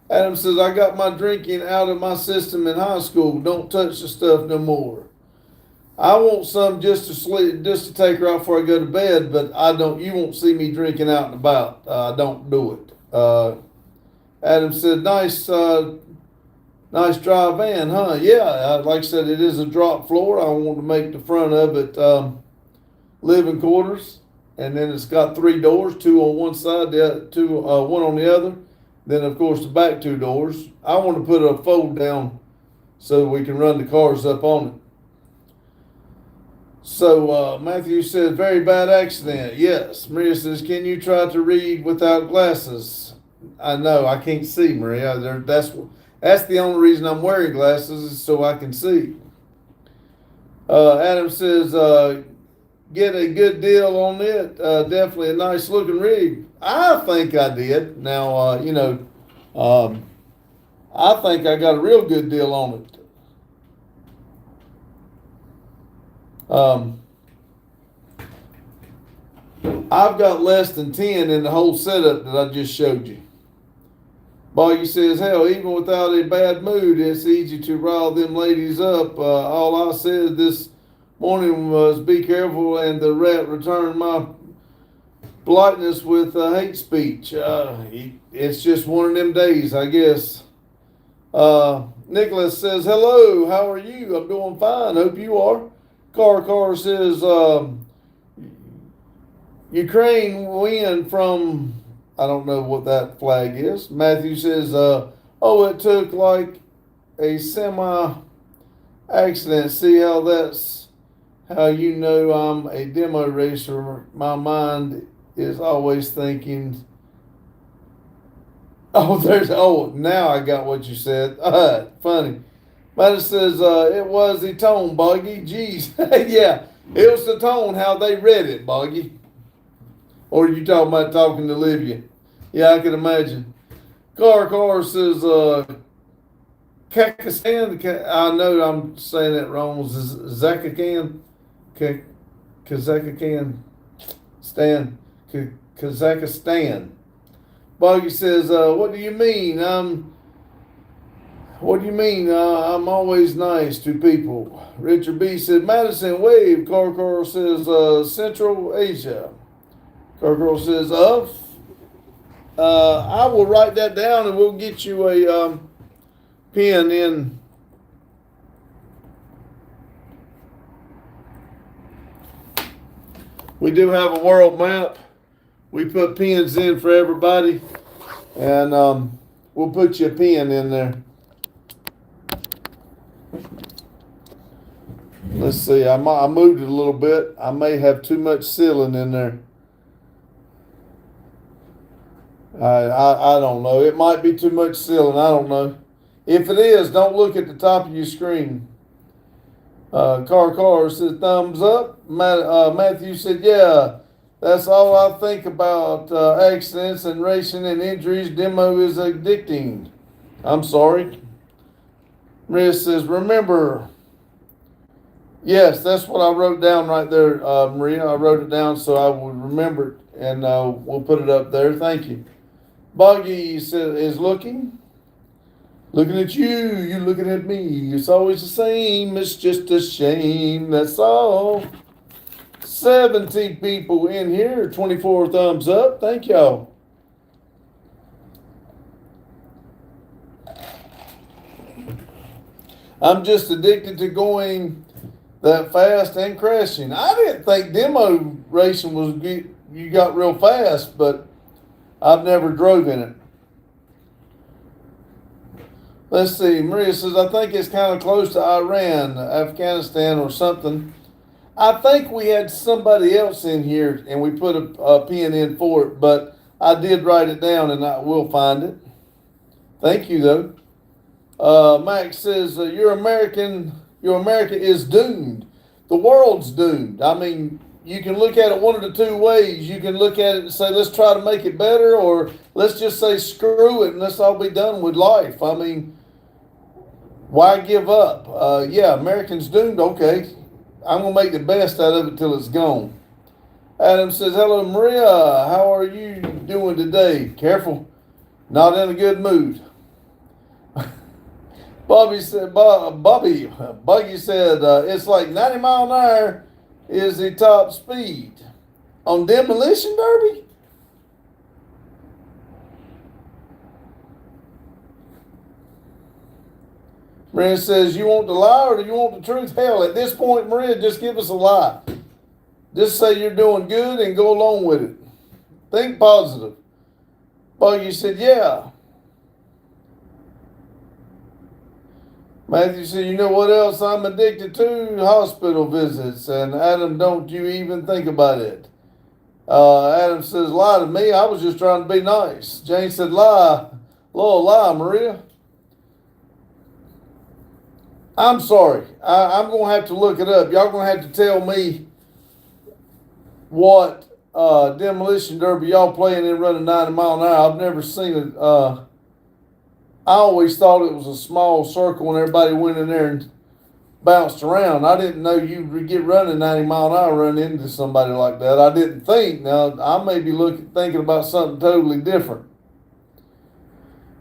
Adam says, I got my drinking out of my system in high school. Don't touch the stuff no more. I want some just to sleep, just to take her out before I go to bed, but you won't see me drinking out and about. I don't do it. Adam said, nice dry van, huh? Yeah, like I said, it is a drop floor. I want to make the front of it living quarters, and then it's got 3 doors, 2 on one side, one on the other. Then of course the back 2 doors. I want to put a fold down so we can run the cars up on it. So Matthew says, very bad accident. Yes. Maria says, can you try to read without glasses? I know I can't see, Maria. That's the only reason I'm wearing glasses, is so I can see. Adam says, get a good deal on it. Definitely a nice looking rig. I think I did. Now, I think I got a real good deal on it. I've got less than 10 in the whole setup that I just showed you. Boggy says, hell, even without a bad mood, it's easy to rile them ladies up. All I said this morning was be careful, and the rat returned my politeness with hate speech. It's just one of them days, I guess. Nicholas says, hello, how are you? I'm doing fine, hope you are. Car says, Ukraine win from, I don't know what that flag is. Matthew says, it took like a semi-accident. See how that's how you know I'm a demo racer. My mind is always thinking, now I got what you said. Funny. Matthew says, it was the tone, Boggy. Jeez. Yeah, it was the tone, how they read it, Boggy. Or you talking about talking to Livia? Yeah, I can imagine. Car says, Kazakhstan. I know I'm saying that wrong. Kazakhstan. Kazakhstan. Boggy says, what do you mean? What do you mean? I'm always nice to people. Richard B said, Madison Wave. Car says, Central Asia. Car says, I will write that down and we'll get you a pen in. We do have a world map. We put pens in for everybody, and we'll put you a pen in there. Let's see, I moved it a little bit. I may have too much ceiling in there. I don't know. It might be too much ceiling. I don't know. If it is, don't look at the top of your screen. Car says thumbs up. Matthew said, yeah, that's all I think about. Accidents and racing and injuries. Demo is addicting. I'm sorry. Maria says, remember. Yes, that's what I wrote down right there, Maria. I wrote it down so I would remember it. and we'll put it up there. Thank you. Boggy is looking at you. You looking at me. It's always the same. It's just a shame. That's all. 70 people in here. 24 thumbs up. Thank y'all. I'm just addicted to going that fast and crashing. I didn't think demo racing was good. You got real fast, but I've never drove in it. Let's see. Maria says, I think it's kind of close to Iran, Afghanistan, or something. I think we had somebody else in here, and we put a pin in for it, but I did write it down, and I will find it. Thank you, though. Max says, your America is doomed. The world's doomed. I mean, you can look at it one of the two ways. You can look at it and say, let's try to make it better, or let's just say, screw it, and let's all be done with life. I mean, why give up? Yeah, Americans doomed. Okay, I'm going to make the best out of it till it's gone. Adam says, hello, Maria. How are you doing today? Careful. Not in a good mood. Buggy said, it's like 90 mile an hour is the top speed. On Demolition Derby? Maria says, you want the lie or do you want the truth? Hell, at this point, Maria, just give us a lie. Just say you're doing good and go along with it. Think positive. Buggy said, yeah. Matthew said, you know what else I'm addicted to? Hospital visits. And Adam, don't you even think about it. Adam says, lie to me. I was just trying to be nice. Jane said, lie. Lord, lie, Maria. I'm sorry. I'm going to have to look it up. Y'all going to have to tell me what Demolition Derby y'all playing in running 90 mile an hour. I've never seen it. I always thought it was a small circle and everybody went in there and bounced around. I didn't know you would get running 90 mile an hour run into somebody like that. I didn't think. Now, I may be thinking about something totally different.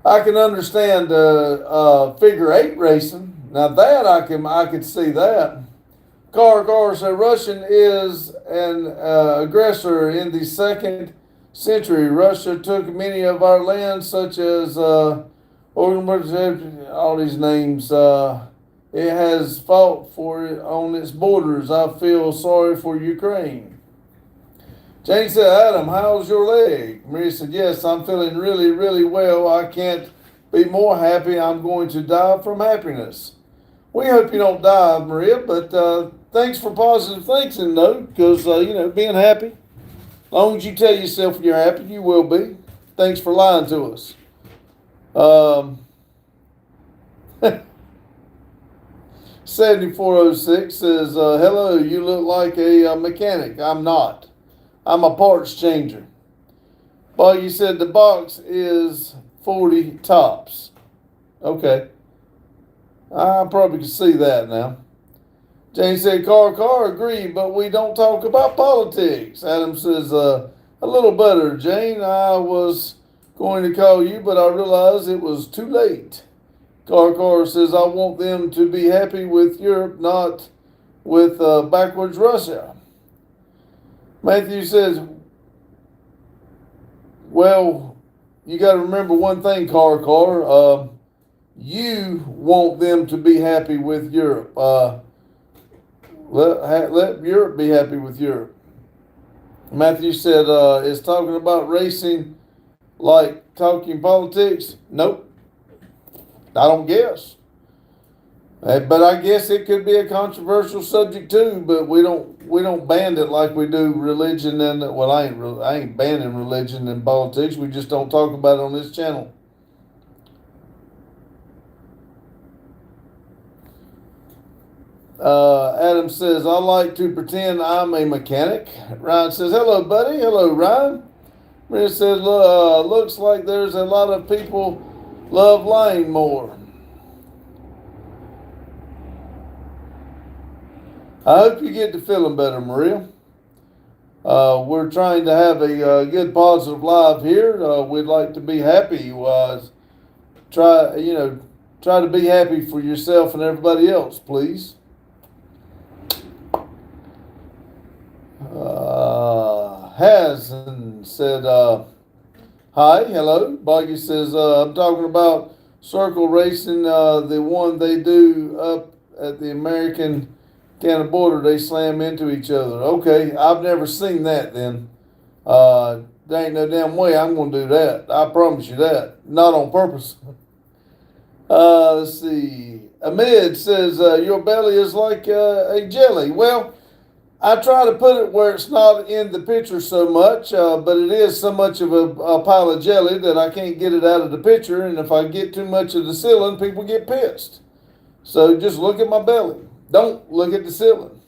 I can understand figure eight racing. Now that I could see that. Car said Russian is an aggressor in the 2nd century. Russia took many of our lands, such as all these names. It has fought for it on its borders. I feel sorry for Ukraine. Jane said, Adam, how's your leg? Maria said, yes, I'm feeling really, really well. I can't be more happy. I'm going to die from happiness. We hope you don't die, Maria, but thanks for positive thinking, though, because, being happy, as long as you tell yourself you're happy, you will be. Thanks for lying to us. 7406 says, hello, you look like a mechanic. I'm not. I'm a parts changer. Well, you said the box is 40 tops. Okay. I probably can see that now. Jane said, car, agree, but we don't talk about politics. Adam says, a little better, Jane. I was going to call you, but I realized it was too late. Car says, I want them to be happy with Europe, not with backwards Russia. Matthew says, well, you got to remember one thing, Car. You want them to be happy with Europe. Let Europe be happy with Europe. Matthew said, is talking about racing like talking politics? Nope. I don't guess. But I guess it could be a controversial subject too, but we don't ban it like we do religion and, well, I ain't banning religion and politics. We just don't talk about it on this channel. Adam says, I like to pretend I'm a mechanic. Ryan says, hello, buddy. Hello, Ryan. Maria says, looks like there's a lot of people love lying more. I hope you get to feeling better, Maria. We're trying to have a good, positive life here. We'd like to be happy. Try to be happy for yourself and everybody else, please. Hazen said, hi, hello. Boggy says, I'm talking about circle racing, the one they do up at the American Canada border. They slam into each other. Okay, I've never seen that then. There ain't no damn way I'm going to do that. I promise you that. Not on purpose. Let's see. Ahmed says, your belly is like a jelly. Well, I try to put it where it's not in the picture so much, but it is so much of a pile of jelly that I can't get it out of the picture. And if I get too much of the ceiling, people get pissed. So just look at my belly. Don't look at the ceiling.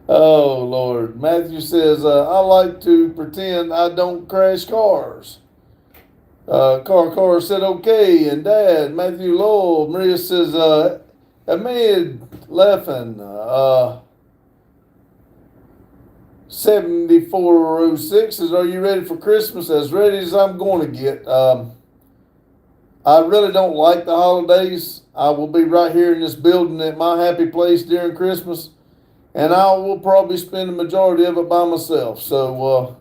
Oh, Lord. Matthew says, I like to pretend I don't crash cars. Car said, okay. And Dad, Matthew Lowell. Maria says, Ahmed laughing. 7406 says, are you ready for Christmas? As ready as I'm going to get. I really don't like the holidays. I will be right here in this building at my happy place during Christmas, and I will probably spend the majority of it by myself. So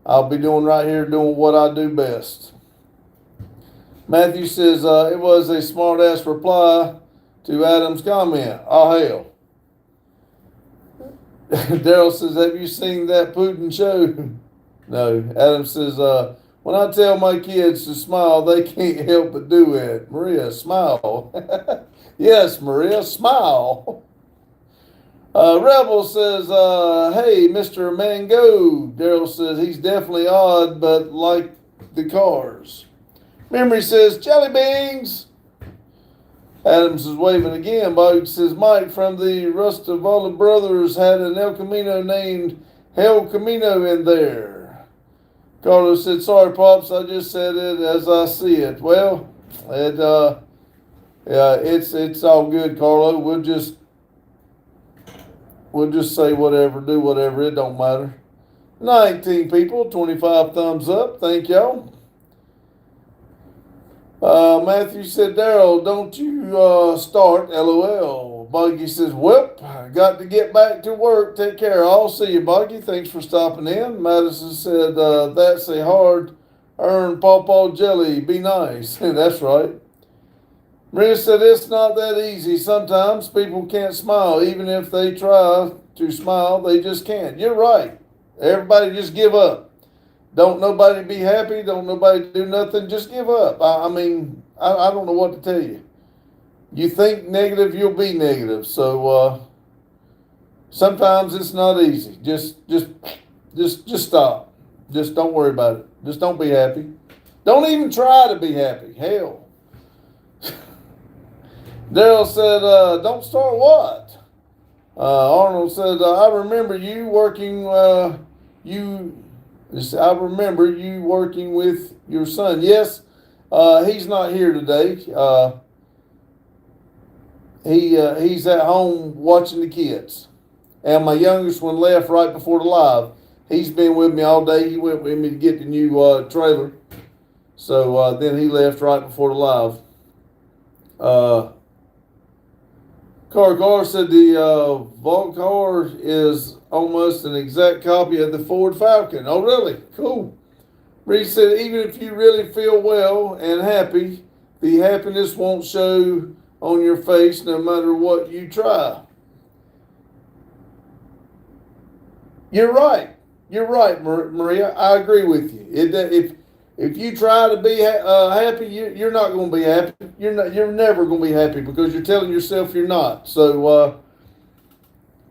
I'll be doing right here, doing what I do best. Matthew says, it was a smart-ass reply to Adam's comment. Oh, hell. Daryl says, have you seen that Putin show? No. Adam says, when I tell my kids to smile, they can't help but do it. Maria, smile. Yes, Maria, smile. Rebel says, hey, Mr. Mango. Daryl says, he's definitely odd, but like the cars. Memory says, jelly beans. Adams is waving again. Bobby says, Mike from the Rustavala Brothers had an El Camino named Hell Camino in there. Carlos said, sorry, Pops, I just said it as I see it. Well, it's all good, Carlo. We'll just say whatever, do whatever, it don't matter. 19 people, 25 thumbs up. Thank y'all. Matthew said, Daryl, don't you start, LOL. Buggy says, well, I got to get back to work. Take care. I'll see you, Buggy. Thanks for stopping in. Madison said, that's a hard-earned pawpaw jelly. Be nice. That's right. Maria said, it's not that easy. Sometimes people can't smile. Even if they try to smile, they just can't. You're right. Everybody just give up. Don't nobody be happy. Don't nobody do nothing. Just give up. I mean, I don't know what to tell you. You think negative, you'll be negative. So sometimes it's not easy. Just stop. Just don't worry about it. Just don't be happy. Don't even try to be happy. Hell. Daryl said, don't start what? Arnold said, I remember you working, I remember you working with your son. Yes, he's not here today. He's at home watching the kids. And my youngest one left right before the live. He's been with me all day. He went with me to get the new trailer. So then he left right before the live. Car said the Vault car is almost an exact copy of the Ford Falcon. Oh, really? Cool. Reed said, even if you really feel well and happy, the happiness won't show on your face no matter what you try. You're right. You're right, Maria. I agree with you. If you try to be happy, you're not going to be happy. You're never going to be happy because you're telling yourself you're not. So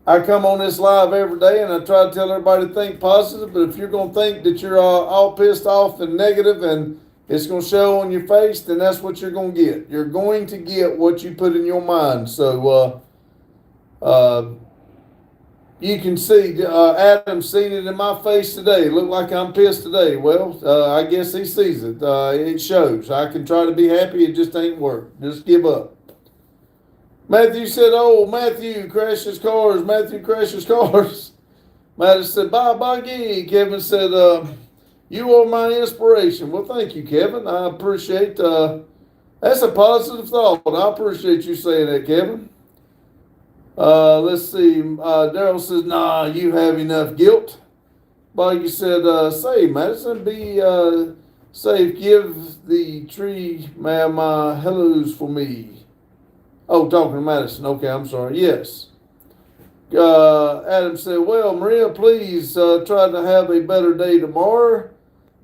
I come on this live every day and I try to tell everybody to think positive. But if you're going to think that you're all pissed off and negative and it's going to show on your face, then that's what you're going to get. You're going to get what you put in your mind. So you can see Adam's seen it in my face today. Look like I'm pissed today. Well, I guess he sees it. It shows. I can try to be happy. It just ain't work. Just give up. Matthew said, oh, Matthew crashes cars. Matthew crashes cars. Mattis said, bye, Buggy. Kevin said, you are my inspiration. Well, thank you, Kevin. I appreciate, that's a positive thought. I appreciate you saying that, Kevin. Let's see. Daryl says, nah, you have enough guilt. Buggy said, say, Madison, be safe. Give the tree man my hellos for me. Oh, talking to Madison. Okay, I'm sorry. Yes. Adam said, well, Maria, please try to have a better day tomorrow.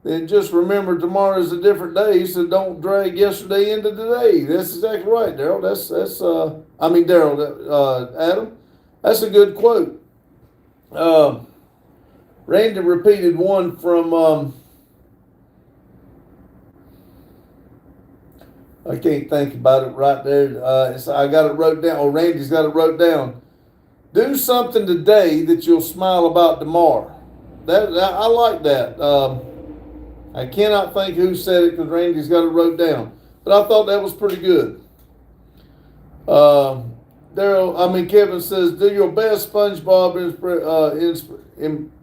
Then just remember tomorrow is a different day, so don't drag yesterday into today. That's exactly right, Daryl. Adam. That's a good quote. Randy repeated one from, I can't think about it right there. I got it wrote down, or Randy's got it wrote down. Do something today that you'll smile about tomorrow. I like that. I cannot think who said it because Randy's got it wrote down. But I thought that was pretty good. Kevin says, do your best SpongeBob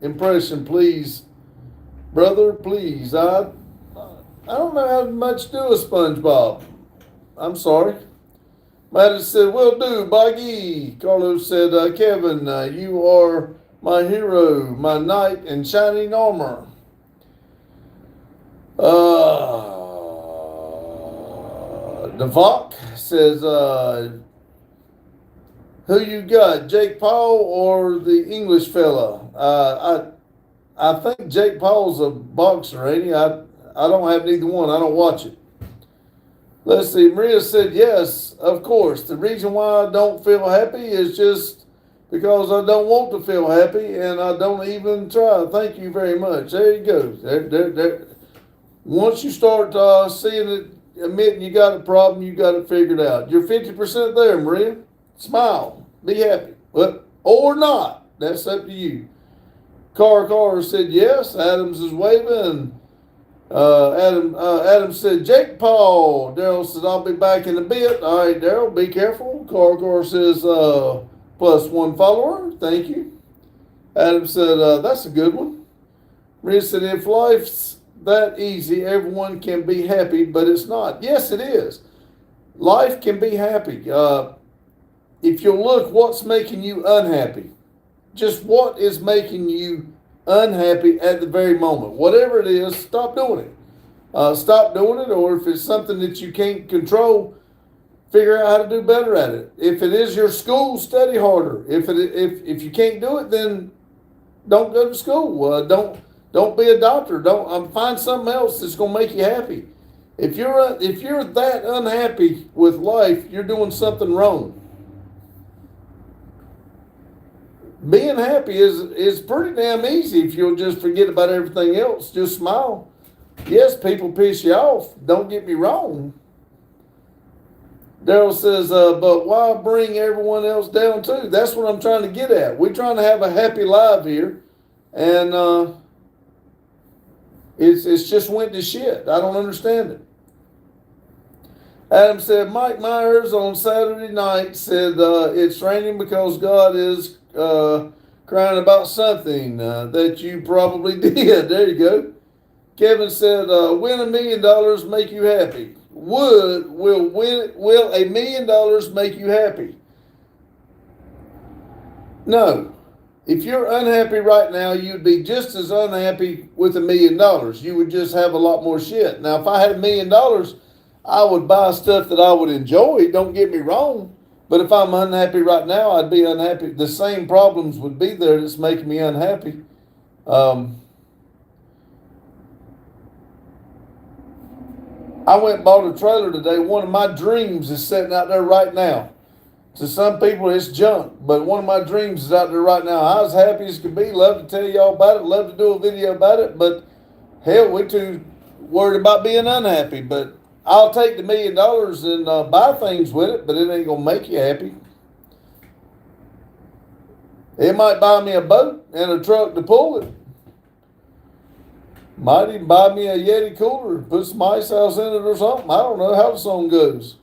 impression, please. Brother, please. I don't know how much to do a SpongeBob. I'm sorry. Mattis said, will do, Buggy. Carlos said, Kevin, you are my hero, my knight in shining armor. Devok says, who you got, Jake Paul or the English fella? I think Jake Paul's a boxer, ain't he? I don't have neither one. I don't watch it. Let's see. Maria said, yes, of course. The reason why I don't feel happy is just because I don't want to feel happy and I don't even try. Thank you very much. There you go. There. Once you start seeing it, admitting you got a problem, you got it figured out. You're 50% there, Maria. Smile. Be happy. Or not. That's up to you. Carr said yes. Adams is waving. Adam said, Jake Paul. Daryl said, I'll be back in a bit. All right, Daryl, be careful. Carr says, +1 follower. Thank you. Adam said, that's a good one. Maria said, if life's that easy, everyone can be happy, but it's not. Yes, it is. Life can be happy. If you look, what's making you unhappy? Just what is making you unhappy at the very moment? Whatever it is, stop doing it. Stop doing it, or if it's something that you can't control, figure out how to do better at it. If it is your school, study harder. If you can't do it, then don't go to school. Don't be a doctor. Don't find something else that's going to make you happy. If you're that unhappy with life, you're doing something wrong. Being happy is pretty damn easy if you'll just forget about everything else. Just smile. Yes, people piss you off. Don't get me wrong. Daryl says, but why bring everyone else down too? That's what I'm trying to get at. We're trying to have a happy life here. And it's just went to shit. I don't understand it. Adam said, Mike Myers on Saturday night said, it's raining because God is crying about something that you probably did. There you go. Kevin said, win $1 million make you happy? Will $1 million make you happy? No. If you're unhappy right now, you'd be just as unhappy with $1 million. You would just have a lot more shit. Now, if I had $1 million, I would buy stuff that I would enjoy. Don't get me wrong. But if I'm unhappy right now, I'd be unhappy. The same problems would be there that's making me unhappy. I went and bought a trailer today. One of my dreams is sitting out there right now. To some people, it's junk, but one of my dreams is out there right now. I was happy as could be. Love to tell y'all about it. Love to do a video about it. But hell, we're too worried about being unhappy. But I'll take the $1 million and buy things with it, but it ain't going to make you happy. It might buy me a boat and a truck to pull it. Might even buy me a Yeti cooler, put some ice house in it or something. I don't know how the song goes.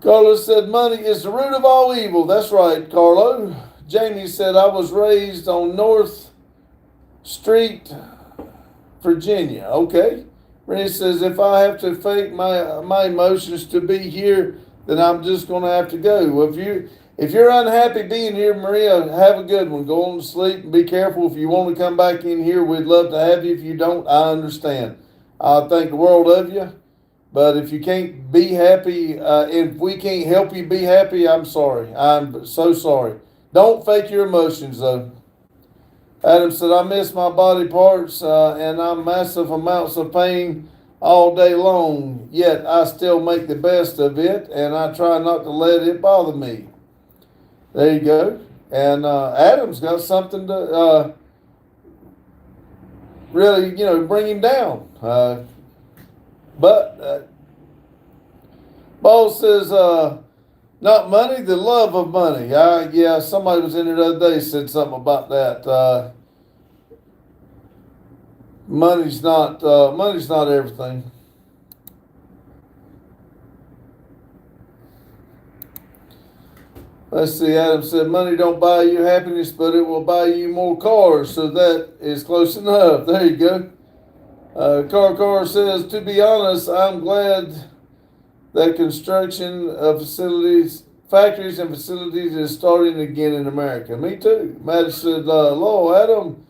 Carlos said, money is the root of all evil. That's right, Carlo. Jamie said, I was raised on North Street, Virginia. Okay. Renee says, if I have to fake my emotions to be here, then I'm just going to have to go. Well, if you're unhappy being here, Maria, have a good one. Go on to sleep and be careful. If you want to come back in here, we'd love to have you. If you don't, I understand. I think the world of you. But if you can't be happy, if we can't help you be happy, I'm sorry. I'm so sorry. Don't fake your emotions, though. Adam said, I miss my body parts and I'm massive amounts of pain all day long, yet I still make the best of it and I try not to let it bother me. There you go. And Adam's got something to really, bring him down. But Paul says, not money, the love of money. Yeah, somebody was in here the other day said something about that. Money's not everything. Let's see, Adam said, money don't buy you happiness, but it will buy you more cars. So that is close enough. There you go. Car says, to be honest, I'm glad that construction of factories and facilities is starting again in America. Me too. Matt said, hello, Adam.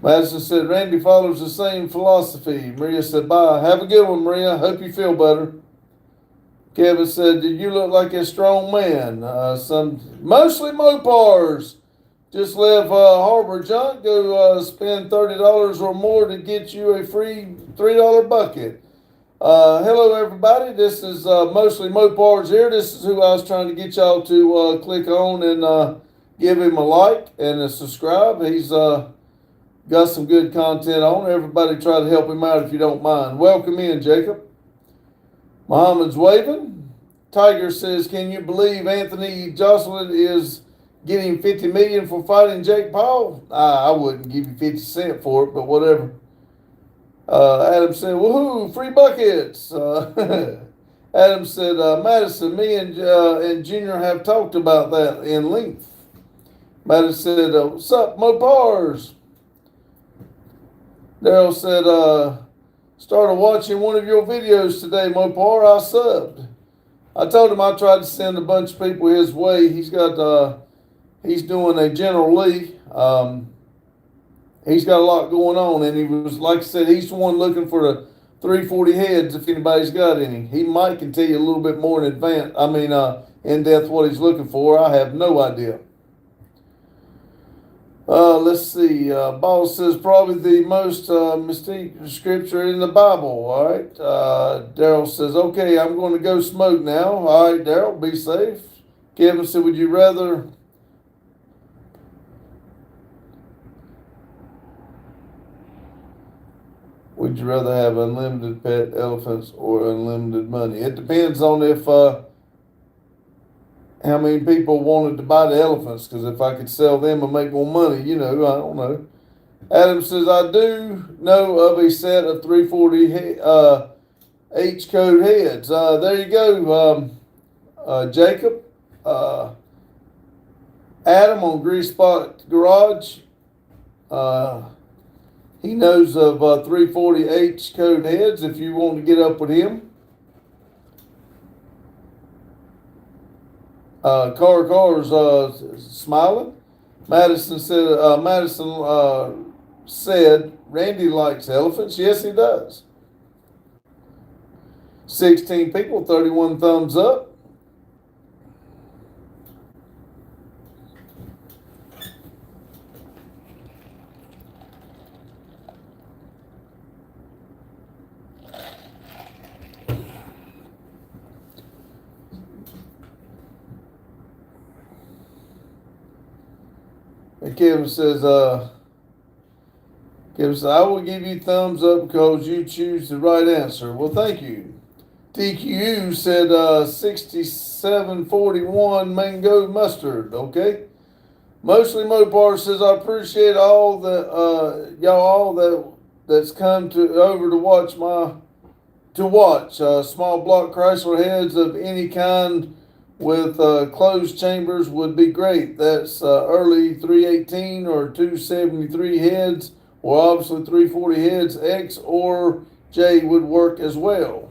Madison said, Randy follows the same philosophy. Maria said, bye. Have a good one, Maria. Hope you feel better. Kevin said, did you look like a strong man? Mostly Mopars. Just left Harbor Junk. Go spend $30 or more to get you a free $3 bucket. Hello, everybody. This is Mostly Mopars here. This is who I was trying to get y'all to click on and give him a like and a subscribe. He's got some good content on. Everybody try to help him out if you don't mind. Welcome in, Jacob. Muhammad's waving. Tiger says, can you believe Anthony Jocelyn is getting $50 million for fighting Jake Paul? I wouldn't give you 50 cents for it, but whatever. Adam said, woohoo, free buckets. Adam said, Madison, me and Junior have talked about that in length. Madison said, what's up, Mopars? Daryl said, started watching one of your videos today, Mopar. I subbed. I told him I tried to send a bunch of people his way. He's doing a General Lee. He's got a lot going on, and he was, like I said, he's the one looking for the 340 heads if anybody's got any. He might can tell you a little bit more in advance. In depth what he's looking for. I have no idea. Let's see. Boss says probably the most mystique scripture in the Bible. All right. Daryl says, okay, I'm going to go smoke now. All right, Daryl, be safe. Kevin said, would you rather have unlimited pet elephants or unlimited money? It depends on if how many people wanted to buy the elephants, because if I could sell them and make more money, I don't know. Adam says, I do know of a set of 340 H-code heads. There you go, Jacob. Adam on Grease Spot Garage. He knows of 340 H-code heads if you want to get up with him. Car's smiling. Madison said, Randy likes elephants. Yes, he does. 16 people, 31 thumbs up. And Kevin says, I will give you thumbs up because you choose the right answer. Well, thank you. TQ said 6741 mango mustard. Okay. Mostly Mopar says, I appreciate all that y'all that's come over to watch my to watch. Small block Chrysler heads of any kind with closed chambers would be great. That's early 318 or 273 heads, or obviously 340 heads. X or J would work as well.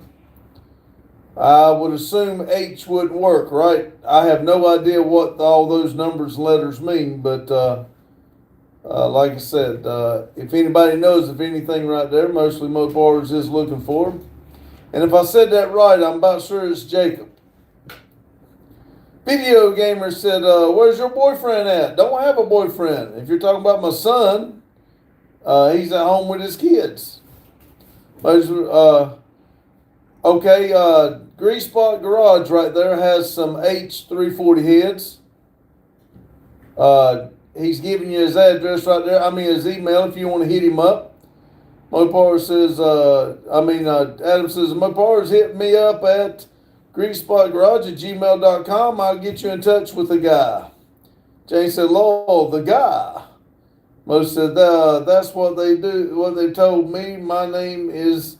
I would assume H would work, right? I have no idea what all those numbers and letters mean, but like I said, if anybody knows of anything right there, mostly Mopars is looking for them. And if I said that right, I'm about sure it's Jacob. Video Gamer said, where's your boyfriend at? Don't have a boyfriend. If you're talking about my son, he's at home with his kids. Okay, Grease Spot Garage right there has some H340 heads. He's giving you his address right there. I mean, his email if you want to hit him up. Mopar says, Adam says, Mopar's hit me up at greasespotgarage@gmail.com. I'll get you in touch with the guy. Jane said, lol, the guy. Mo said, that's what they do, what they told me. My name is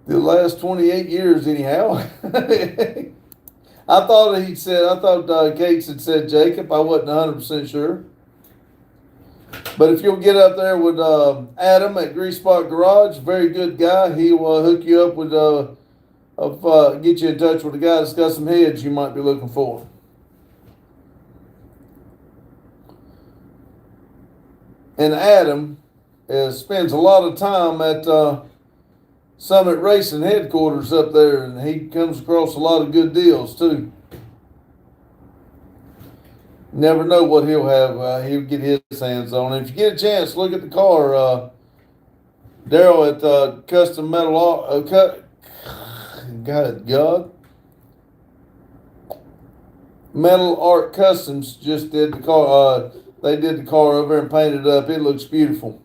the last 28 years anyhow. I thought Cates had said Jacob. I wasn't 100% sure. But if you'll get up there with Adam at Grease Spot Garage, very good guy. He will hook you up with, get you in touch with a guy that's got some heads you might be looking for. And Adam spends a lot of time at Summit Racing headquarters up there, and he comes across a lot of good deals too. Never know what he'll have. He'll get his hands on. If you get a chance, look at the car. Daryl at Custom Metal Art. God. Metal Art Customs just did the car. They did the car over and painted it up. It looks beautiful.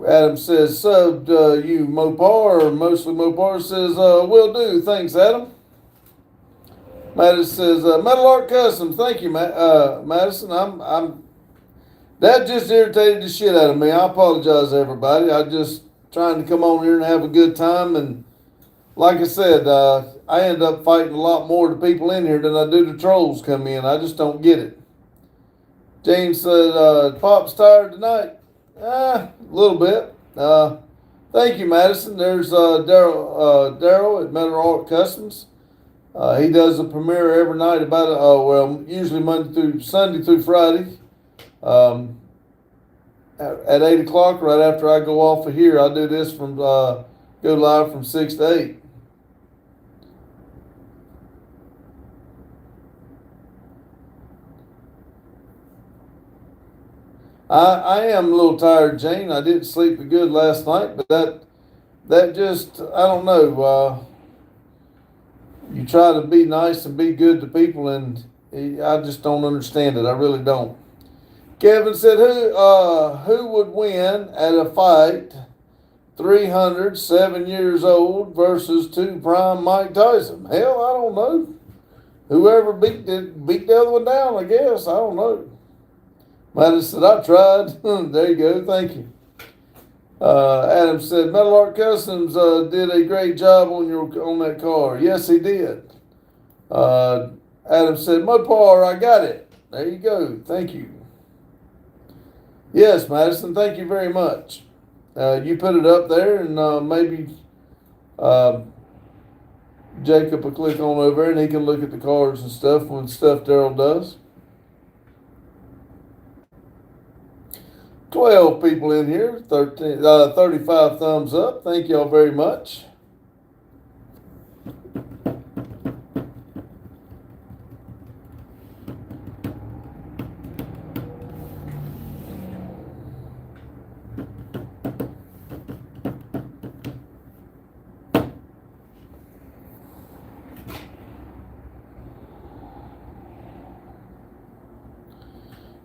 Adam says, subbed you Mopar, or mostly Mopar. Says, will do. Thanks, Adam. Madison says, Metal Art Customs. Thank you, Madison. That just irritated the shit out of me. I apologize, everybody. I just trying to come on here and have a good time. And like I said, I end up fighting a lot more of the people in here than I do the trolls come in. I just don't get it. James said, Pop's tired tonight. A little bit. Thank you, Madison. There's Daryl at Metal Art Customs. He does a premiere every night usually Sunday through Friday. At 8 o'clock, right after I go off of here. I do this from go live from 6 to 8. I am a little tired, Jane. I didn't sleep good last night, but that just, I don't know. You try to be nice and be good to people, and I just don't understand it. I really don't. Kevin said, who would win at a fight? 300, 7 years old versus 2 prime Mike Tyson. Hell, I don't know. Whoever beat the other one down, I guess. I don't know. Madison said, I tried. There you go. Thank you. Adam said, Metal Art Customs did a great job on that car. Yes, he did. Adam said, Mopar, I got it. There you go. Thank you. Yes, Madison, thank you very much. You put it up there, and maybe Jacob will click on over and he can look at the cars and stuff when stuff Daryl does. 12 people in here, 35 thumbs up. Thank y'all very much.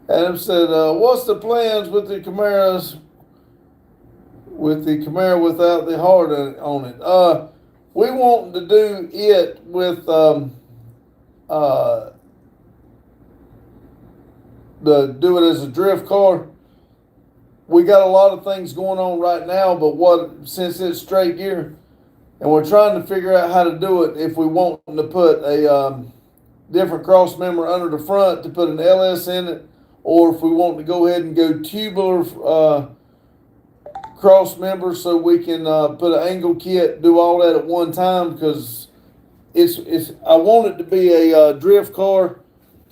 Adam said, what's the plans with the Camaros, with the Camaro without the heart on it? We want to do it with do it as a drift car. we got a lot of things going on right now, but since it's straight gear, and we're trying to figure out how to do it, if we want to put a different cross member under the front to put an LS in it, or if we want to go ahead and go tubular cross member so we can put an angle kit, do all that at one time, because I want it to be a drift car,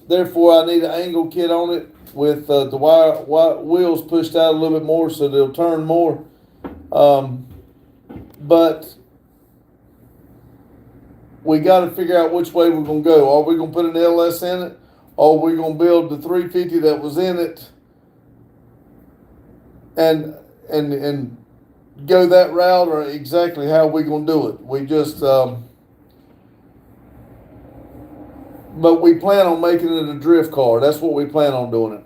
therefore I need an angle kit on it with the wheels pushed out a little bit more so they'll turn more. But we got to figure out which way we're going to go. Are we going to put an LS in it? Or are we going to build the 350 that was in it and go that route, or exactly how we going to do it? We just, but we plan on making it a drift car. That's what we plan on doing it.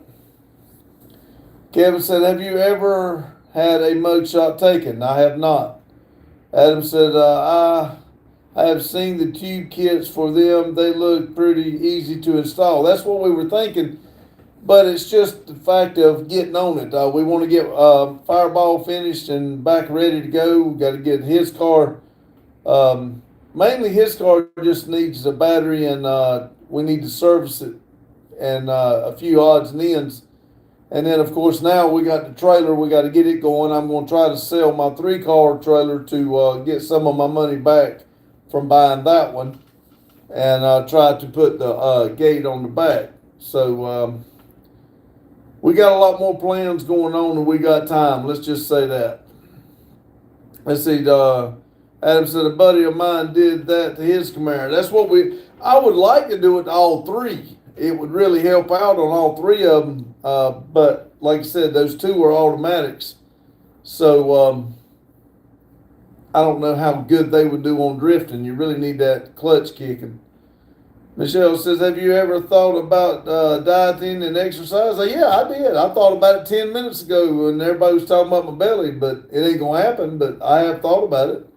Kevin said, have you ever had a mugshot taken? I have not. Adam said, I have seen the tube kits for them. They look pretty easy to install. That's what we were thinking, but it's just the fact of getting on it. We want to get Fireball finished and back ready to go. We got to get his car. Mainly his car just needs a battery, and we need to service it and a few odds and ends. And then, of course, now we got the trailer. We got to get it going. I'm going to try to sell my 3-car trailer to get some of my money back from buying that one, and try to put the gate on the back. So we got a lot more plans going on, and we got time. Let's just say that. Let's see. Adam said a buddy of mine did that to his Camaro. That's what I would like to do it to all three. It would really help out on all three of them. But like I said, those two are automatics. So I don't know how good they would do on drifting. You really need that clutch kicking. Michelle says, have you ever thought about dieting and exercise? Yeah, I did. I thought about it 10 minutes ago when everybody was talking about my belly, but it ain't going to happen. But I have thought about it.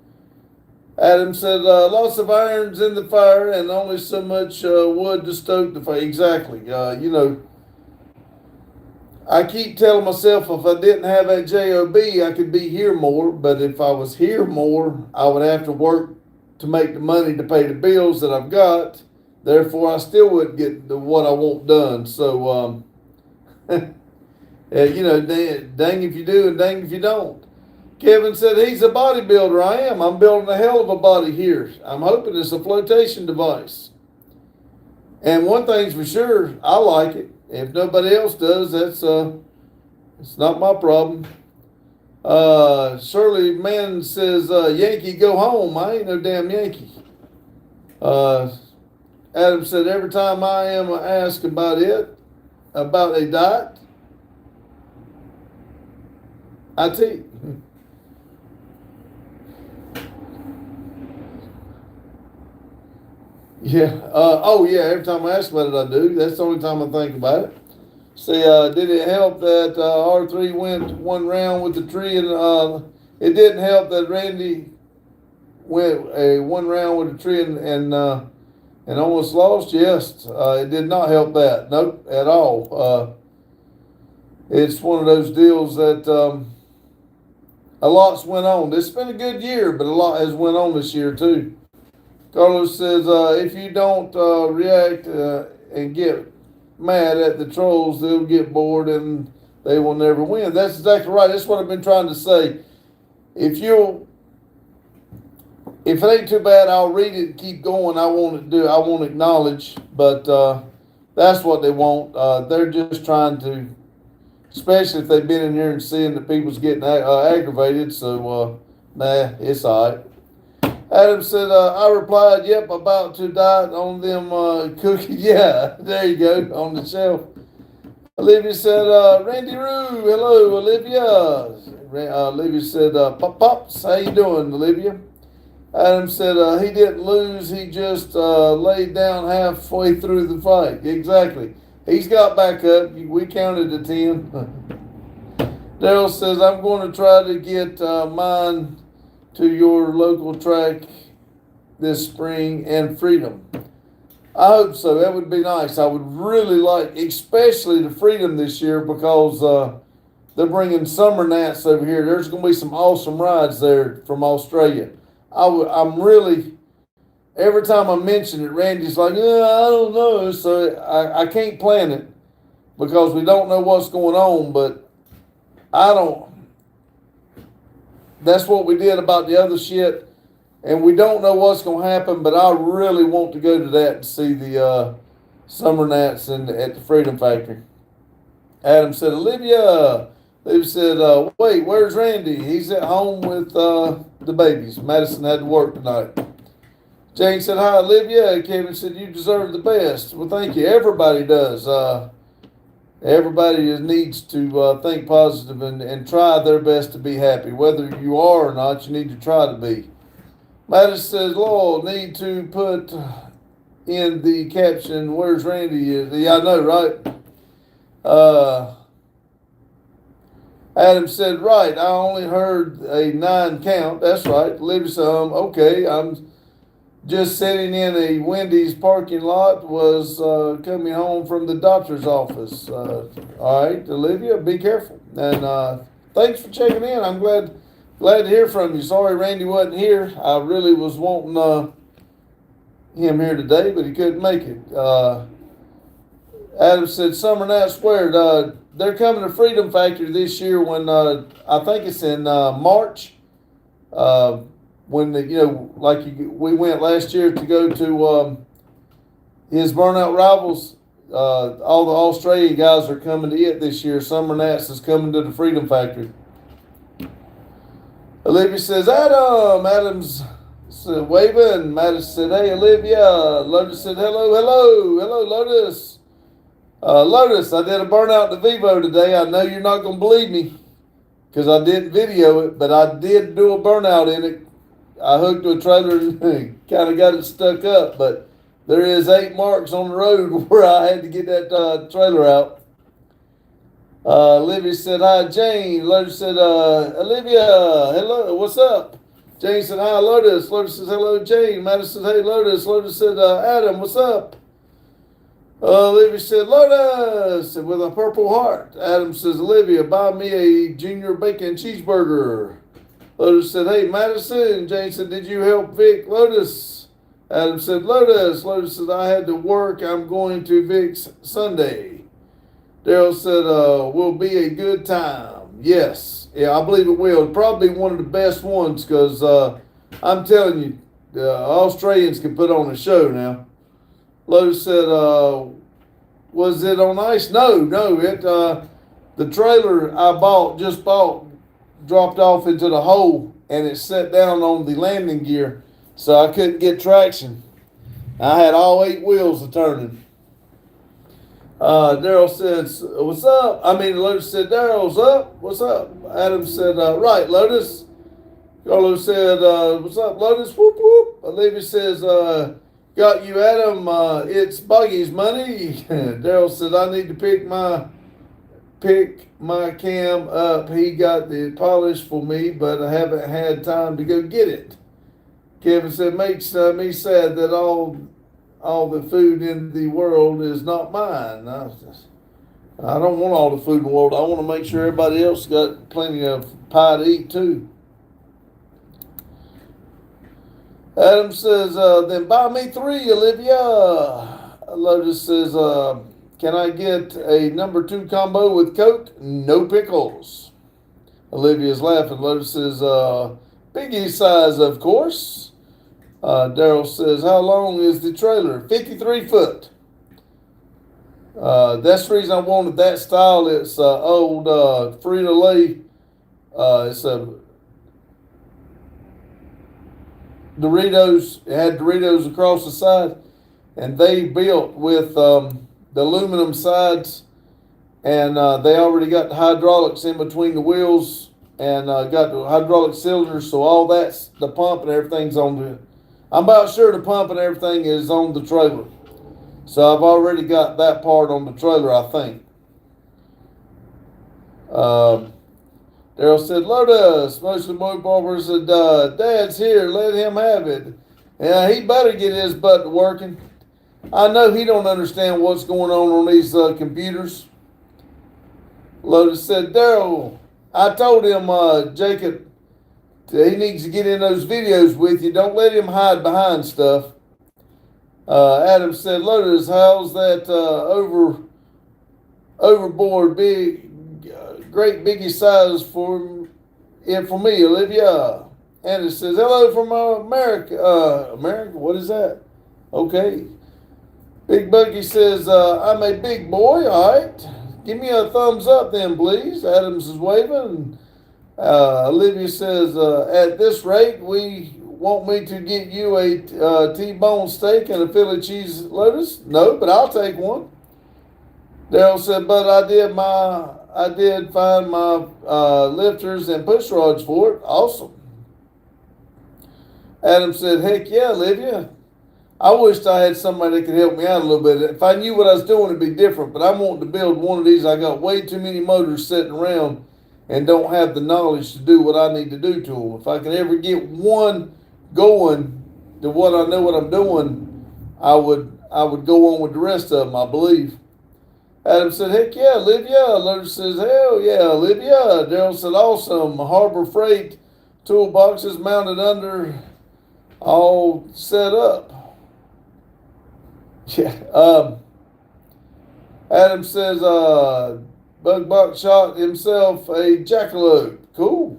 Adam said, lots of irons in the fire and only so much wood to stoke the fire. Exactly. I keep telling myself if I didn't have that job, I could be here more. But if I was here more, I would have to work to make the money to pay the bills that I've got. Therefore, I still wouldn't get what I want done. So, dang if you do and dang if you don't. Kevin said he's a bodybuilder. I am. I'm building a hell of a body here. I'm hoping it's a flotation device. And one thing's for sure, I like it. If nobody else does, it's not my problem. Shirley Mann says, Yankee, go home. I ain't no damn Yankee. Adam said, every time I am asked about a diet, I tell you. Yeah. Every time I ask about it, I do. That's the only time I think about it. See, did it help that R3 went one round with the tree? And it didn't help that Randy went one round with the tree and almost lost? Yes. It did not help that. Nope, at all. It's one of those deals that a lot's went on. It's been a good year, but a lot has went on this year, too. Carlos says, if you don't react and get mad at the trolls, they'll get bored and they will never win. That's exactly right. That's what I've been trying to say. If it ain't too bad, I'll read it and keep going. I won't acknowledge, but that's what they want. They're just trying to, especially if they've been in here and seeing that people's getting aggravated. So, it's all right. Adam said, I replied, yep, about to diet on them cookies. Yeah, there you go, on the shelf. Olivia said, Randy Roo, hello, Olivia. Olivia said, Pops, how you doing, Olivia? Adam said, he didn't lose, he just laid down halfway through the fight. Exactly. He's got back up. We counted to 10. Daryl says, I'm going to try to get mine to your local track this spring and Freedom. I hope so. That would be nice. I would really like, especially the Freedom this year, because they're bringing summer gnats over here. There's going to be some awesome rides there from Australia. I'm really, every time I mention it, Randy's like, I don't know. So I can't plan it because we don't know what's going on. But that's what we did about the other shit. And we don't know what's going to happen, but I really want to go to that and see the summer gnats at the Freedom Factory. Adam said, Olivia said, wait, where's Randy? He's at home with the babies. Madison had to work tonight. Jane said, hi, Olivia. Kevin said, you deserve the best. Well, thank you. Everybody does. Everybody needs to think positive and try their best to be happy. Whether you are or not, you need to try to be. Madison says, Lord, need to put in the caption, where's Randy? Yeah, I know, right? Adam said, right, I only heard a 9 count. That's right. Olivia said, okay, I'm just sitting in a Wendy's parking lot, was coming home from the doctor's office. All right, Olivia, be careful. And thanks for checking in. I'm glad to hear from you. Sorry Randy wasn't here. I really was wanting him here today, but he couldn't make it. Adam said, Summer Night Squared. They're coming to Freedom Factory this year when I think it's in March. When we went last year to go to his Burnout Rivals. All the Australian guys are coming to it this year. Summer Nats is coming to the Freedom Factory. Olivia says, Adam's said, waving. Madison said, hey, Olivia. Lotus said, hello, Lotus. Lotus, I did a burnout to Vivo today. I know you're not going to believe me because I didn't video it, but I did do a burnout in it. I hooked to a trailer and kind of got it stuck up, but there is 8 marks on the road where I had to get that trailer out. Olivia said, hi, Jane. Lotus said, Olivia, hello, what's up? Jane said, hi, Lotus. Lotus says, hello, Jane. Madison said, hey, Lotus. Lotus said, Adam, what's up? Olivia said, Lotus, with a purple heart. Adam says, Olivia, buy me a junior bacon cheeseburger. Lotus said, hey, Madison. Jane said, did you help Vic? Lotus. Adam said, Lotus. Lotus said, I had to work. I'm going to Vic's Sunday. Daryl said, will be a good time. Yes. Yeah, I believe it will. Probably one of the best ones because I'm telling you, the Australians can put on a show now. Lotus said, was it on ice? No. The trailer I just bought, dropped off into the hole, and it set down on the landing gear, so I couldn't get traction. I had all 8 wheels a turning. Daryl says, what's up? Lotus said, Daryl's up. What's up? Adam said, right, Lotus. Carlos said, what's up, Lotus? Whoop, whoop. Olivia says, got you, Adam. It's Buggy's money. Daryl said, I need to pick my cam up. He got the polish for me, but I haven't had time to go get it. Kevin said, makes me sad that all the food in the world is not mine. I don't want all the food in the world. I want to make sure everybody else got plenty of pie to eat too. Adam says, then buy me 3, Olivia. Lotus says, can I get a number 2 combo with Coke? No pickles. Olivia's laughing. Lotus says, biggie size, of course. Daryl says, how long is the trailer? 53 foot. That's the reason I wanted that style. It's old Frito-Lay. It's a Doritos. It had Doritos across the side, and they built with the aluminum sides, and they already got the hydraulics in between the wheels, and got the hydraulic cylinders. So all that's the pump and everything's on the. I'm about sure the pump and everything is on the trailer. So I've already got that part on the trailer, I think. Daryl said, Lotus. Most of the boy barbers said, Dad's here. Let him have it. Yeah, he better get his butt to working. I know he don't understand what's going on these computers. Lotus said, Daryl, I told him, Jacob, he needs to get in those videos with you. Don't let him hide behind stuff. Adam said, Lotus, how's that overboard great biggie size for me, Olivia? And it says, hello from America. America, what is that? Okay. Big Bucky says, I'm a big boy, all right. Give me a thumbs up then, please. Adams is waving. Olivia says, at this rate, we want me to get you a T-bone steak and a Philly cheese Lotus? No, but I'll take one. Daryl said, but I did find my lifters and push rods for it. Awesome. Adam said, heck yeah, Olivia. I wished I had somebody that could help me out a little bit. If I knew what I was doing, it'd be different. But I'm wanting to build one of these. I got way too many motors sitting around and don't have the knowledge to do what I need to do to them. If I could ever get one going to what I know what I'm doing, I would go on with the rest of them, I believe. Adam said, heck yeah, Olivia. Lotus says, hell yeah, Olivia. Daryl said, awesome. Harbor Freight toolboxes mounted under, all set up. Yeah. Adam says, Bug Buck shot himself a jackalope. Cool.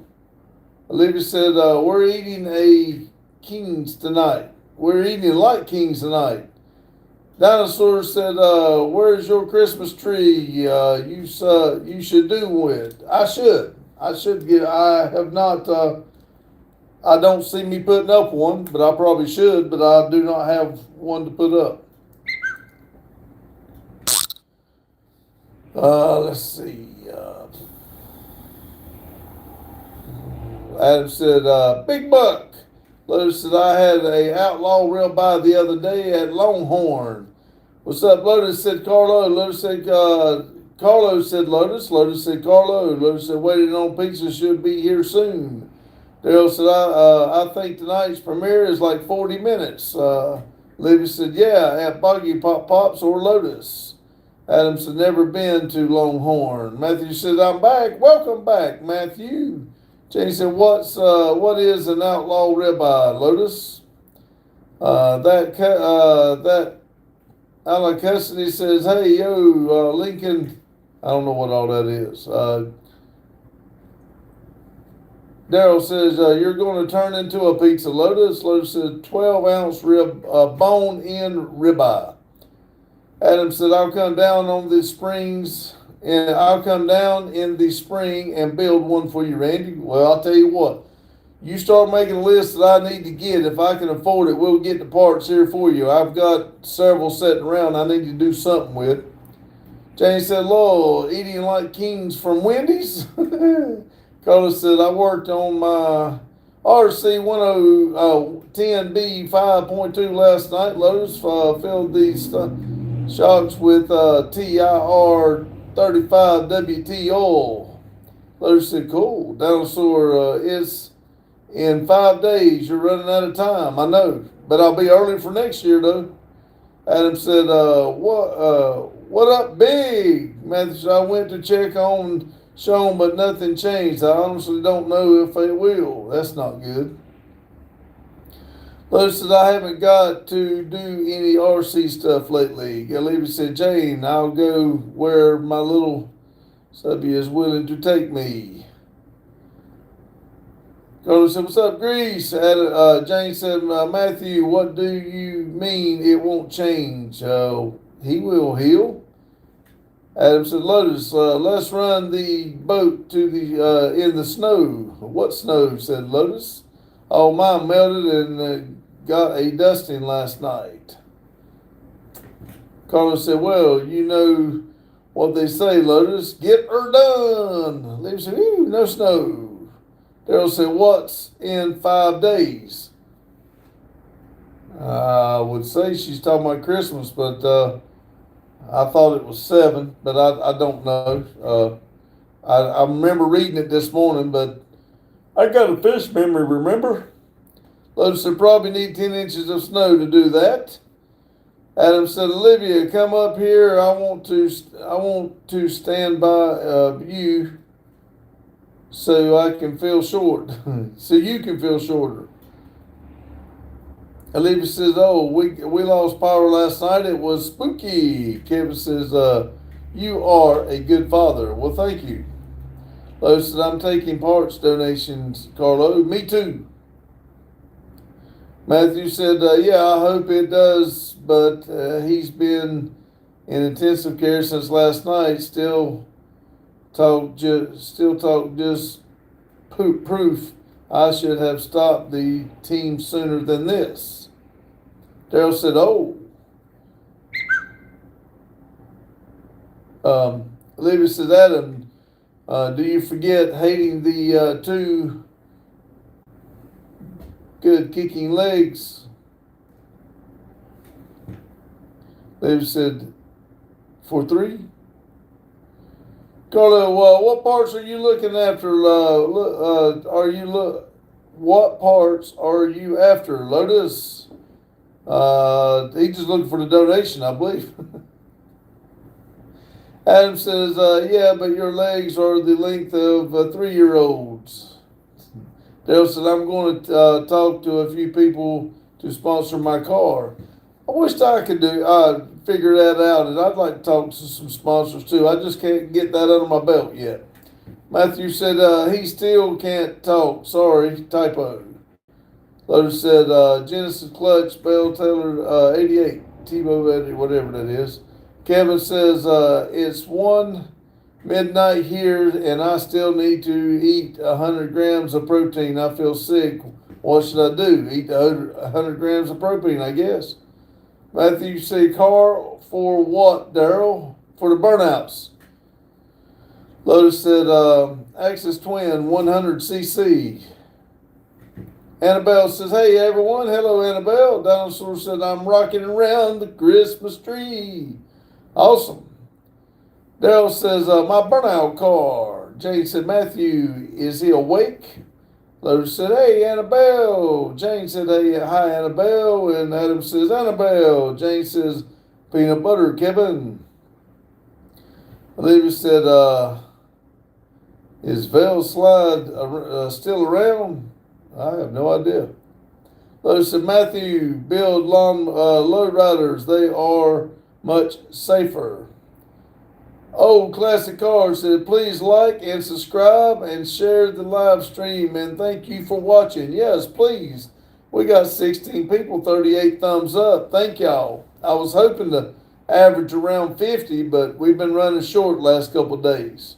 Olivia said, we're eating a Kings tonight. We're eating like Kings tonight. Dinosaur said, where's your Christmas tree? You should do it. I should get, I have not, I don't see me putting up one, but I probably should, but I do not have one to put up. Let's see. Adam said, Big Buck. Lotus said, I had a outlaw ribeye the other day at Longhorn. What's up, Lotus? Said Carlo. Lotus said, Carlo said Lotus. Lotus said Carlo. Lotus said, waiting on pizza, should be here soon. Daryl said, I think tonight's premiere is like 40 minutes. Livy said, yeah, at Boggy Pop Pops or Lotus. Adam said, never been to Longhorn. Matthew said, I'm back. Welcome back, Matthew. Jane said, what is an outlaw ribeye, Lotus? That out of custody says, hey, yo, Lincoln. I don't know what all that is. Daryl says, you're going to turn into a pizza, Lotus. Lotus said, 12-ounce bone-in ribeye. Adam said, I'll come down on the springs, and I'll come down in the spring and build one for you, Randy. Well, I'll tell you what. You start making a list that I need to get. If I can afford it, we'll get the parts here for you. I've got several sitting around I need to do something with. Jane said, Lord, eating like kings from Wendy's? Carlos said, I worked on my RC 10B 5.2 last night. Lotus filled these shocks with TIR 35 WT oil. Lotus said, cool. Dinosaur, it's in 5 days. You're running out of time. I know. But I'll be early for next year, though. Adam said, what up, Big? Matthew said, I went to check on Sean, but nothing changed. I honestly don't know if it will. That's not good. Lotus said, I haven't got to do any RC stuff lately. Galeva said, Jane, I'll go where my little subby is willing to take me. Carlos said, what's up, Grease? Jane said, Matthew, what do you mean it won't change? He will heal. Adam said, Lotus, let's run the boat to the in the snow. What snow? Said Lotus. Oh, mine melted and got a dusting last night. Carlos said, well, you know what they say, Lotus. Get her done. They said, ooh, no snow. Daryl said, what's in 5 days? I would say she's talking about Christmas, but I thought it was 7, but I don't know. I remember reading it this morning, but I got a fish memory, remember? Lotus said, probably need 10 inches of snow to do that. Adam said, Olivia, come up here. I want to stand by you so I can feel short, so you can feel shorter. Olivia says, oh, we lost power last night. It was spooky. Kevin says, you are a good father. Well, thank you. Lois said, I'm taking parts donations, Carlo. Me too. Matthew said, yeah, I hope it does, but he's been in intensive care since last night. Still talk just proof I should have stopped the team sooner than this. Daryl said, oh. Olivia says, Adam, do you forget hating the two good kicking legs? Olivia said, for three? Carlo, what parts are you looking after? What parts are you after, Lotus? He's just looking for the donation, I believe. Adam says, yeah, but your legs are the length of 3-year-olds. Dale said, I'm going to talk to a few people to sponsor my car. I wish I could figure that out, and I'd like to talk to some sponsors too. I just can't get that under my belt yet. Matthew said, he still can't talk. Sorry, typo. Lotus said, Genesis Clutch, Bell Taylor, 88, T-Mobile, whatever that is. Kevin says, it's 1 midnight here, and I still need to eat 100 grams of protein. I feel sick. What should I do? Eat 100 grams of protein, I guess. Matthew said, car for what, Daryl? For the burnouts. Lotus said, Axis Twin, 100cc. Annabelle says, hey, everyone. Hello, Annabelle. Dinosaur said, I'm rocking around the Christmas tree. Awesome. Daryl says, my burnout car. Jane said, Matthew, is he awake? Lotus said, hey, Annabelle. Jane said, hey, hi, Annabelle. And Adam says, Annabelle. Jane says, peanut butter, Kevin. Olivia said, is Vel Slide still around? I have no idea. Lotus said, Matthew, build low riders. They are much safer. Old Classic Cars said, please like and subscribe and share the live stream. And thank you for watching. Yes, please. We got 16 people, 38 thumbs up. Thank y'all. I was hoping to average around 50, but we've been running short last couple of days.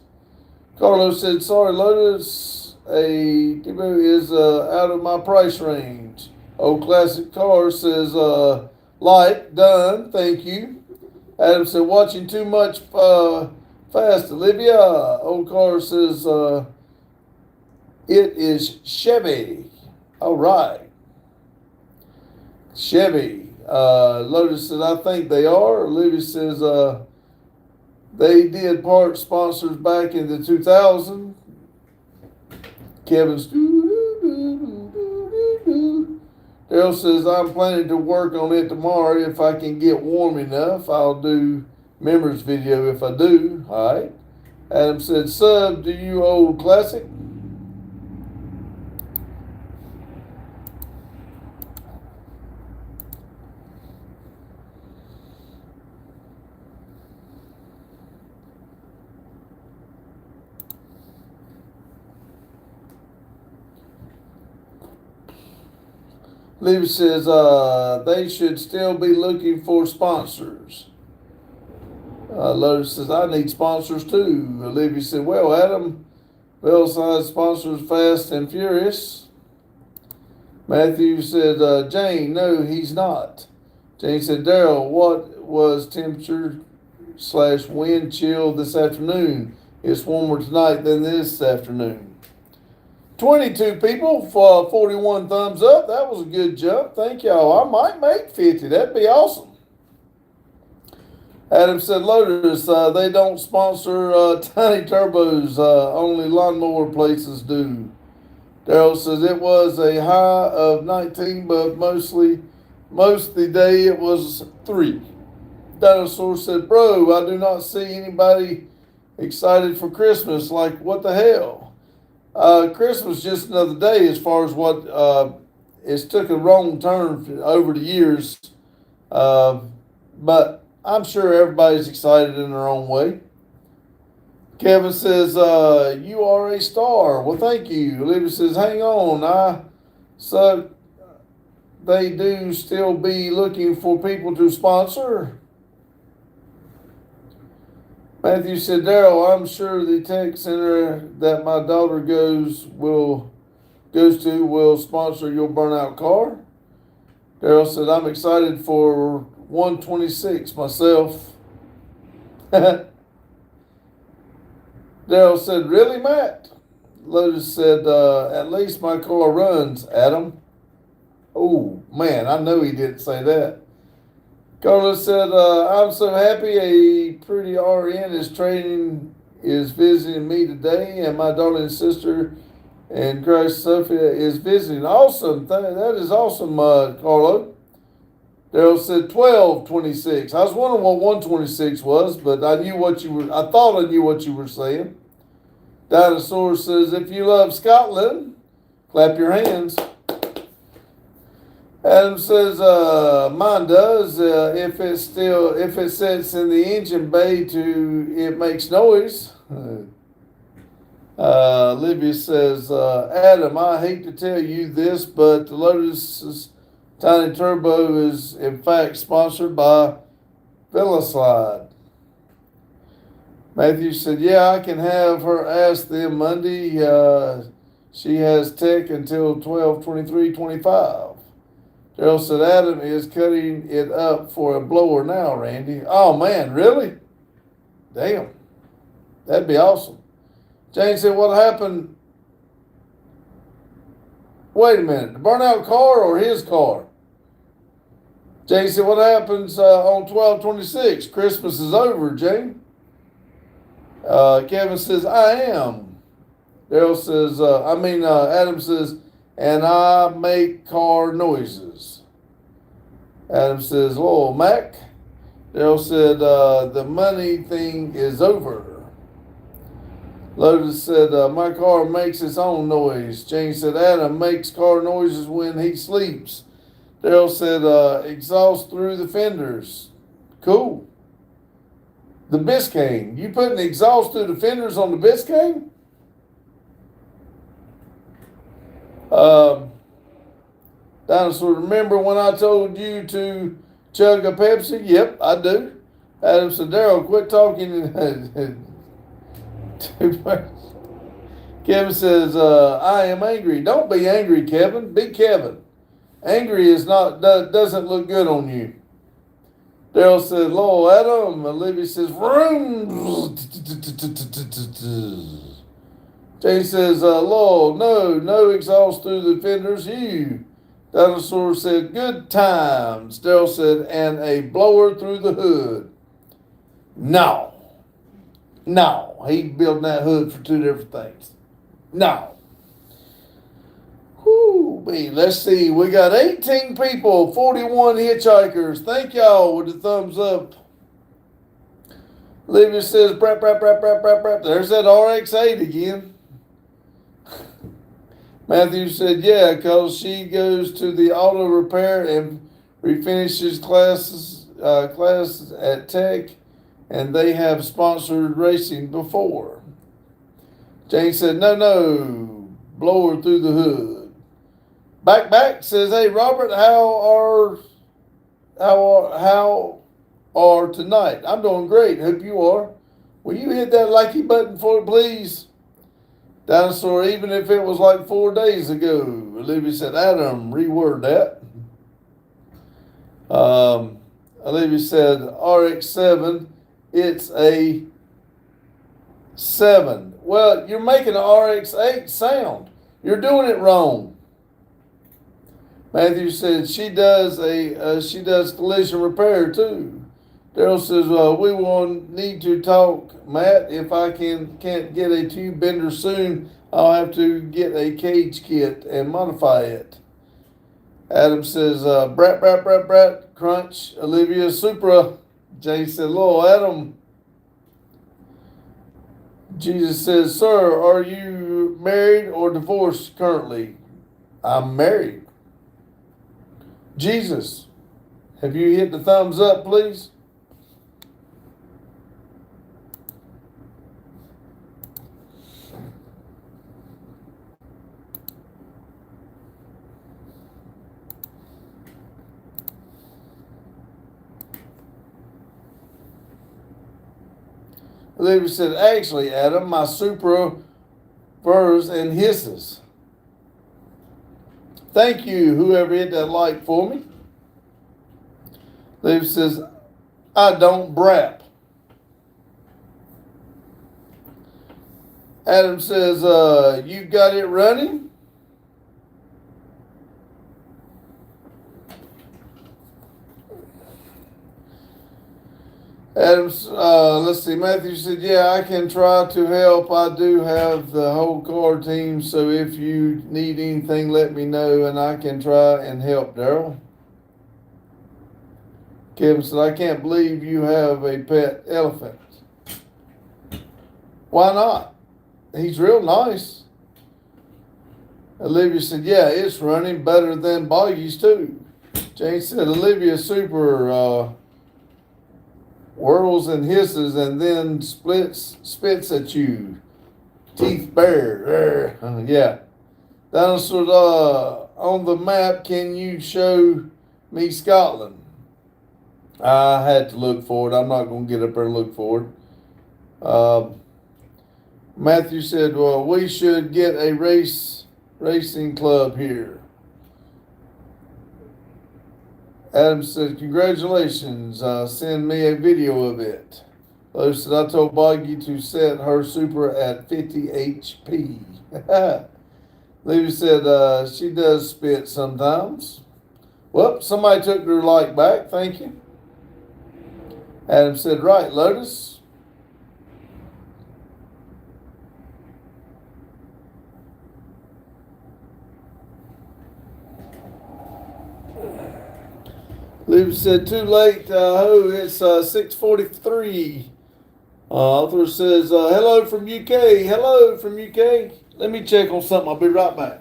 Carlos said, sorry, Lotus, is out of my price range. Old Classic Cars says, like, done, thank you. Adam said, watching too much fast, Olivia. Old Car says, it is Chevy. All right. Chevy. Lotus said, I think they are. Olivia says, they did part sponsors back in the 2000. Kevin's. Daryl says, I'm planning to work on it tomorrow. If I can get warm enough, I'll do members video if I do. All right. Adam said, sub to you, Old Classic. Olivia says, they should still be looking for sponsors. Lotus says, I need sponsors too. Olivia said, well, Adam, Bellside sponsors Fast and Furious. Matthew said, Jane, no, he's not. Jane said, Daryl, what was temperature/wind chill this afternoon? It's warmer tonight than this afternoon. 22 people for 41 thumbs up. That was a good jump. Thank y'all. I might make 50. That'd be awesome. Adam said, Lotus, they don't sponsor tiny turbos. Only lawnmower places do. Daryl says, it was a high of 19, but most of the day it was 3. Dinosaur said, bro, I do not see anybody excited for Christmas. Like, what the hell? Christmas just another day as far as what it's took a wrong turn over the years. But I'm sure everybody's excited in their own way. Kevin says, you are a star. Well, thank you. Olivia says, hang on. So they do still be looking for people to sponsor. Matthew said, Daryl, I'm sure the tech center that my daughter goes to will sponsor your burnout car. Daryl said, I'm excited for 126 myself. Daryl said, really, Matt? Lotus said, at least my car runs, Adam. Oh, man, I know he didn't say that. Carlos said, I'm so happy a pretty RN is visiting me today, and my darling sister and Christ Sophia is visiting. Awesome. That is awesome, Carlo. Daryl said 1226. I was wondering what 126 was, but I thought I knew what you were saying. Dinosaur says, if you love Scotland, clap your hands. Adam says, mine does. If it sits in the engine bay it makes noise. Olivia says, Adam, I hate to tell you this, but the Lotus's Tiny Turbo is in fact sponsored by Veloslide. Matthew said, yeah, I can have her ask them Monday. She has tech until 12/23/25. Daryl said, Adam is cutting it up for a blower now, Randy. Oh, man, really? Damn. That'd be awesome. Jane said, what happened? Wait a minute. The burnout car or his car? Jane said, what happens on 12/26? Christmas is over, Jane. Kevin says, I am. Daryl says, Adam says, and I make car noises. Adam says, oh, Mac. Daryl said, the money thing is over. Lotus said, my car makes its own noise. Jane said, Adam makes car noises when he sleeps. Daryl said, exhaust through the fenders. Cool. The Biscayne. You putting exhaust through the fenders on the Biscayne? Dinosaur, remember when I told you to chug a Pepsi? Yep, I do. Adam said, Daryl, quit talking too much. Kevin says, I am angry. Don't be angry, Kevin. Be Kevin. Angry doesn't look good on you. Daryl said, Lord, Adam. Olivia says, vroom. Jane says, Lord, no exhaust through the fenders, you. Dinosaur said, good times. Daryl said, and a blower through the hood. No, he building that hood for two different things. No. Whoo, let's see. We got 18 people, 41 hitchhikers. Thank y'all with the thumbs up. Olivia says, brap. There's that RX-8 again. Matthew said, yeah, because she goes to the auto repair and refinishes class at Tech, and they have sponsored racing before. Jane said, no, blower through the hood. Back says, hey, Robert, how are tonight? I'm doing great. Hope you are. Will you hit that likey button for it, please? Dinosaur, even if it was like 4 days ago. Olivia said, Adam, reword that. Olivia said, RX-7, it's a 7. Well, you're making an RX-8 sound. You're doing it wrong. Matthew said, she does collision repair too. Daryl says, we will need to talk, Matt. If I can't get a tube bender soon, I'll have to get a cage kit and modify it. Adam says, brat, crunch, Olivia, Supra. Jane said, "Lord, Adam." Jesus says, "Sir, are you married or divorced currently?" "I'm married." "Jesus, have you hit the thumbs up, please?" Olivia said, "Actually, Adam, my super furs and hisses." Thank you, whoever hit that like for me. Olivia says, "I don't brap." Adam says, "You got it running?" Adam's, let's see, Matthew said, "Yeah, I can try to help. I do have the whole car team, so if you need anything, let me know, and I can try and help." Daryl. Kevin said, "I can't believe you have a pet elephant." "Why not? He's real nice." Olivia said, "Yeah, it's running better than Boggy's too." Jane said, "Olivia's super whirls and hisses and then spits at you. Teeth bare." Yeah. Dinosaur, on the map, can you show me Scotland? I had to look for it. I'm not going to get up there and look for it. Matthew said, "Well, we should get a racing club here." Adam said, "Congratulations. Send me a video of it." Lois said, "I told Boggy to set her super at 50 HP. Levy said, "She does spit sometimes." Well, somebody took their like back. Thank you. Adam said, "Right, Lotus." Levy said, "Too late. It's 6:43. Author says, "Hello from UK. Hello from UK. Let me check on something. I'll be right back."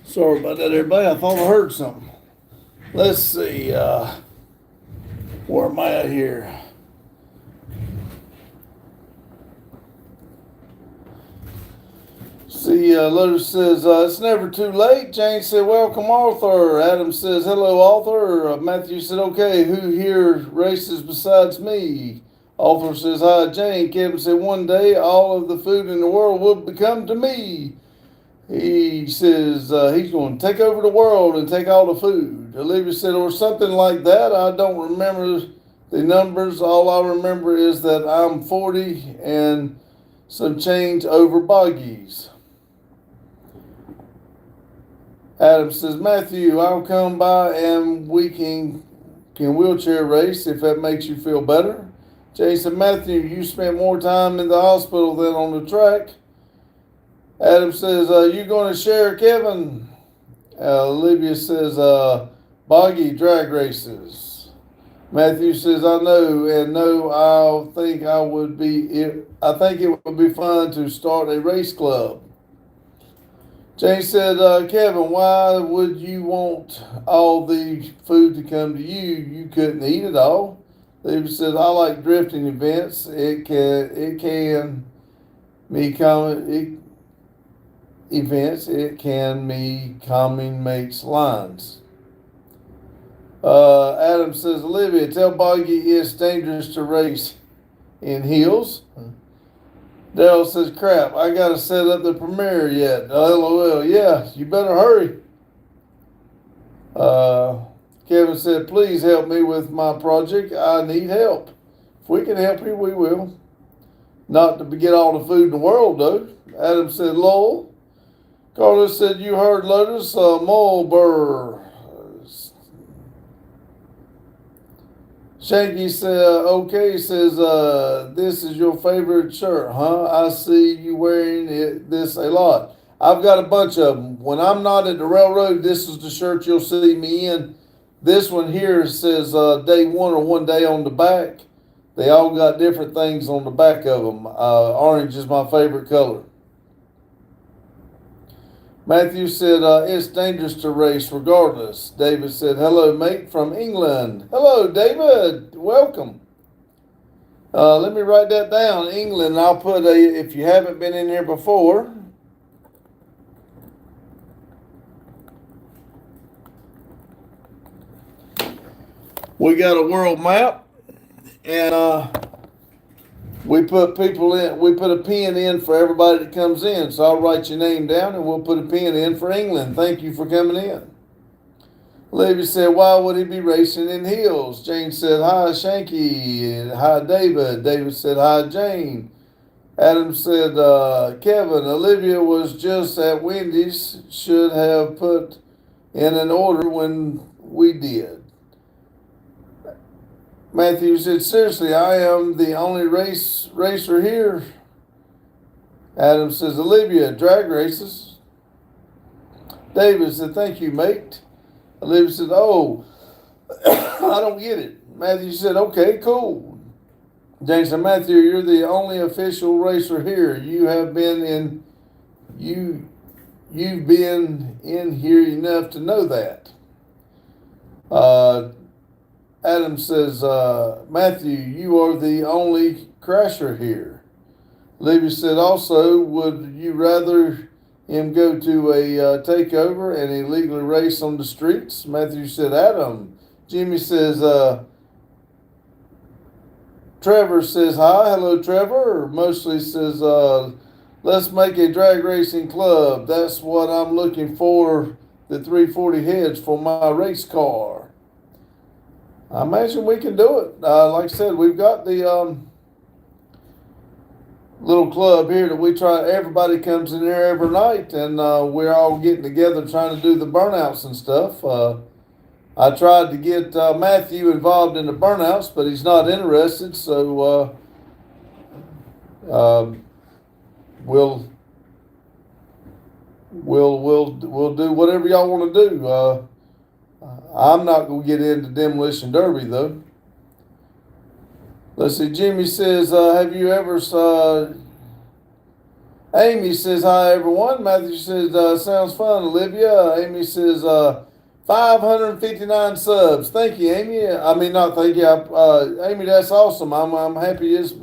Sorry about that, everybody. I thought I heard something. Let's see. Where am I at here? See, Lotus says, "It's never too late." Jane said, "Welcome, Arthur." Adam says, "Hello, Arthur." Matthew said, "Okay, who here races besides me?" Arthur says, "Hi, Jane." Kevin said, "One day all of the food in the world will become to me." He says he's going to take over the world and take all the food. Olivia said, "Or something like that. I don't remember the numbers. All I remember is that I'm 40 and some change over Boggies." Adam says, "Matthew, I'll come by and we can wheelchair race if that makes you feel better." Jay said, "Matthew, you spent more time in the hospital than on the track." Adam says, "You going to share, Kevin?" Olivia says, "Boggy drag races." Matthew says, I know, and no, I think I think it would be fun to start a race club. Jane said, Kevin, why would you want all the food to come to you? You couldn't eat it all. David said, I like drifting events. It can me calming makes lines. Adam says, Olivia, tell Boggy it's dangerous to race in heels. Daryl says, crap, I got to set up the premiere yet. LOL, yeah, you better hurry. Kevin said, please help me with my project. I need help. If we can help you, we will. Not to get all the food in the world, though. Adam said, lol. Carlos said, you heard Lotus, Mulber. Shanky said, okay, says, this is your favorite shirt, huh? I see you wearing this a lot. I've got a bunch of them. When I'm not at the railroad, this is the shirt you'll see me in. This one here says day one or one day on the back. They all got different things on the back of them. Orange is my favorite color. Matthew said, it's dangerous to race regardless. David said, hello, mate, from England. Hello, David. Welcome. Let me write that down. England. I'll put if you haven't been in here before. We got a world map, and we put people in. We put a pin in for everybody that comes in. So I'll write your name down, and we'll put a pin in for England. Thank you for coming in. Olivia said, why would he be racing in heels? Jane said, hi, Shanky. Hi, David. David said, hi, Jane. Adam said, Kevin, Olivia was just at Wendy's. Should have put in an order when we did. Matthew said, seriously, I am the only racer here. Adam says, Olivia, drag races. David said, thank you, mate. Olivia said, oh, I don't get it. Matthew said, okay, cool. James said, Matthew, you're the only official racer here. You've been in here enough to know that. Adam says, Matthew, you are the only crasher here. Olivia said, also, would you rather him go to a takeover and illegally race on the streets? Matthew said, Adam. Jimmy says, Trevor says, hi. Hello, Trevor. Mostly says, let's make a drag racing club. That's what I'm looking for, the 340 heads for my race car. I imagine we can do it. Like I said, we've got the little club here that we try. Everybody comes in here every night, and we're all getting together trying to do the burnouts and stuff. I tried to get Matthew involved in the burnouts, but he's not interested. So we'll do whatever y'all want to do. I'm not going to get into Demolition Derby, though. Let's see. Jimmy says, have you ever Amy says, hi, everyone. Matthew says, sounds fun, Olivia. Amy says, 559 subs. Thank you, Amy. I mean, not thank you. Amy, that's awesome. I'm happy it's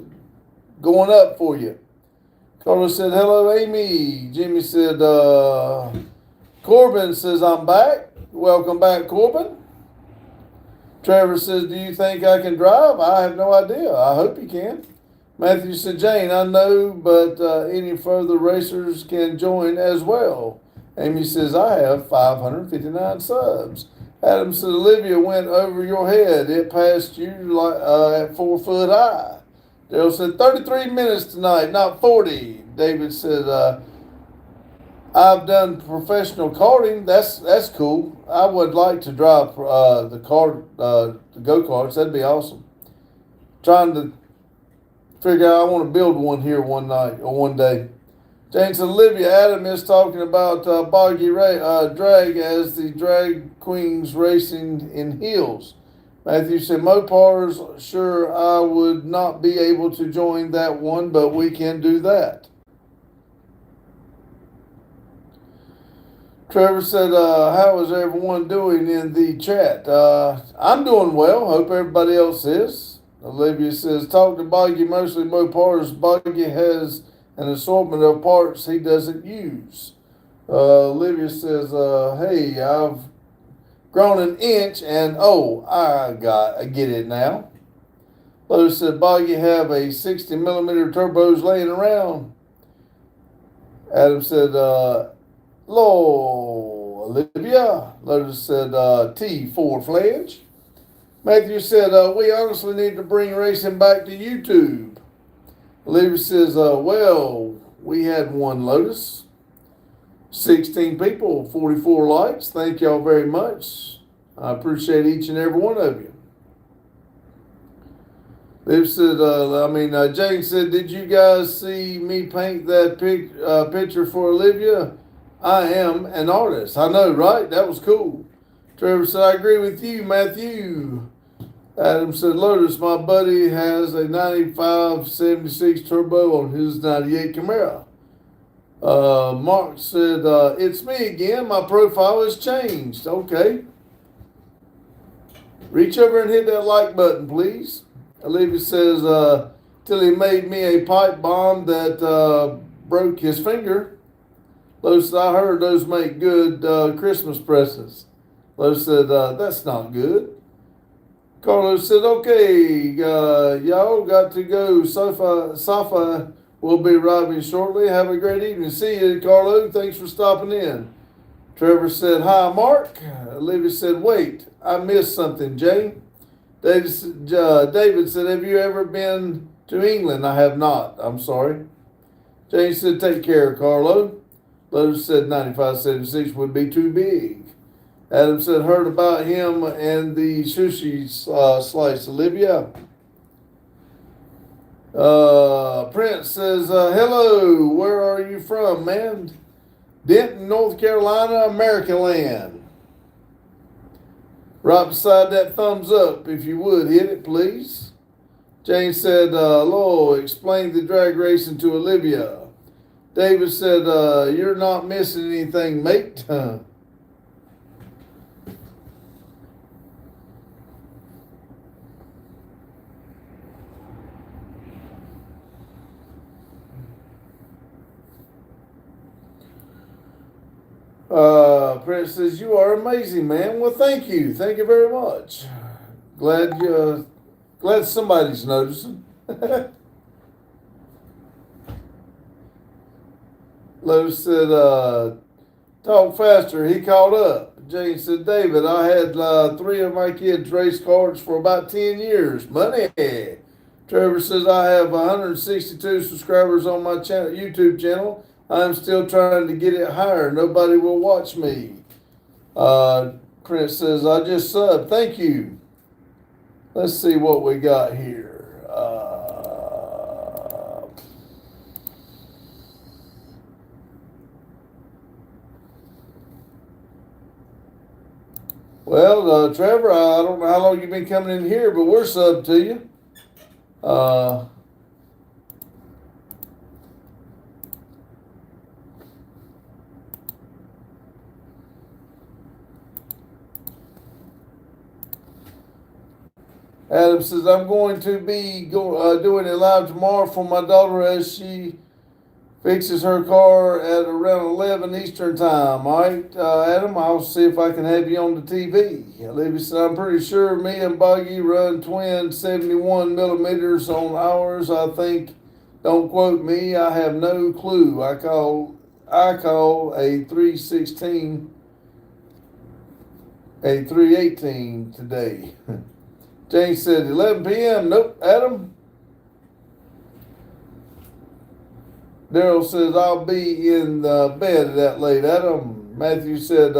going up for you. Carlos said, hello, Amy. Jimmy said, Corbin says, I'm back. Welcome back, Corbin. Trevor says, do you think I can drive? I have no idea. I hope you can. Matthew said, Jane, I know, but any further racers can join as well. Amy says, I have 559 subs. Adam said, Olivia went over your head. It passed you at 4 foot high. Daryl said, 33 minutes tonight, not 40. David said, I've done professional karting. That's cool. I would like to drive the go-karts. That'd be awesome. Trying to figure out, I want to build one here one night or one day. James said, Olivia, Adam is talking about Boggy drag as the drag queens racing in heels. Matthew said, Mopar's, sure, I would not be able to join that one, but we can do that. Trevor said, how is everyone doing in the chat? I'm doing well. Hope everybody else is. Olivia says, talk to Boggy, mostly Mopar's. Boggy has an assortment of parts he doesn't use. Olivia says, hey, I've grown an inch and I get it now. Lotus said, Boggy have a 60 millimeter turbos laying around. Adam said, Hello, Olivia. Lotus said, T4 flange. Matthew said, we honestly need to bring racing back to YouTube. Olivia says, well, we had one, Lotus. 16 people, 44 likes. Thank y'all very much. I appreciate each and every one of you. Liv said, Jane said, did you guys see me paint that picture for Olivia? I am an artist. I know, right? That was cool. Trevor said, I agree with you, Matthew. Adam said, Lotus, my buddy has a 95-76 turbo on his 98 Camaro. Mark said, it's me again. My profile has changed. Okay. Reach over and hit that like button, please. Olivia says, till he made me a pipe bomb that broke his finger. Lotus said, I heard those make good Christmas presents. Lotus said, that's not good. Carlos said, okay, y'all got to go. Safa will be arriving shortly. Have a great evening. See you, Carlo. Thanks for stopping in. Trevor said, hi, Mark. Olivia said, wait, I missed something, Jane. David said, have you ever been to England? I have not. I'm sorry. Jane said, take care, Carlo. Lotus said, 95-76 would be too big. Adam said, heard about him and the sushi slice. Olivia. Prince says, hello, where are you from, man? Denton, North Carolina, American land. Right beside that thumbs up, if you would, hit it, please. Jane said, hello, explain the drag racing to Olivia. David said, you're not missing anything, mate. Prince says, you are amazing, man. Well, thank you. Thank you very much. Glad somebody's noticing. Lotus said, talk faster. He caught up. Jane said, David, I had 3 of my kids race cars for about 10 years. Money. Trevor says, I have 162 subscribers on my channel, YouTube channel. I'm still trying to get it higher. Nobody will watch me. Prince says, I just subbed. Thank you. Let's see what we got here. Trevor, I don't know how long you've been coming in here, but we're subbed to you. Adam says, I'm going to be doing it live tomorrow for my daughter as she fixes her car at around 11 Eastern time. All right, Adam, I'll see if I can have you on the TV. Olivia said, I'm pretty sure me and Boggy run twin 71 millimeters on ours. I think, don't quote me, I have no clue. I call a 316, a 318 today. Jane said, 11 p.m. Nope, Adam. Daryl says, I'll be in bed that late. Adam. Matthew said,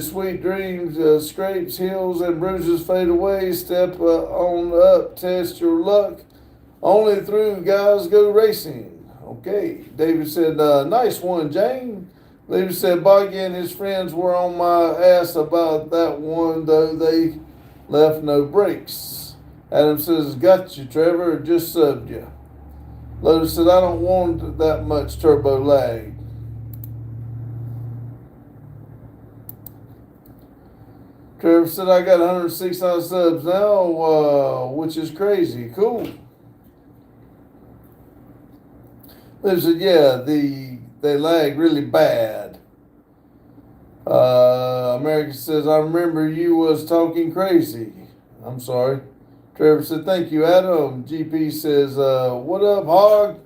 sweet dreams, scrapes, heals, and bruises fade away. Step on up, test your luck. Only through guys go racing. Okay. David said, nice one, Jane. David said, Boggy and his friends were on my ass about that one, though they left no brakes. Adam says, got you, Trevor, just subbed you. Lotus said, I don't want that much turbo lag. Trevor said, I got 169 subs now, which is crazy. Cool. Lotus said, yeah, they lag really bad. America says, I remember you was talking crazy. I'm sorry. Trevor said, thank you, Adam. GP says, what up, Hog?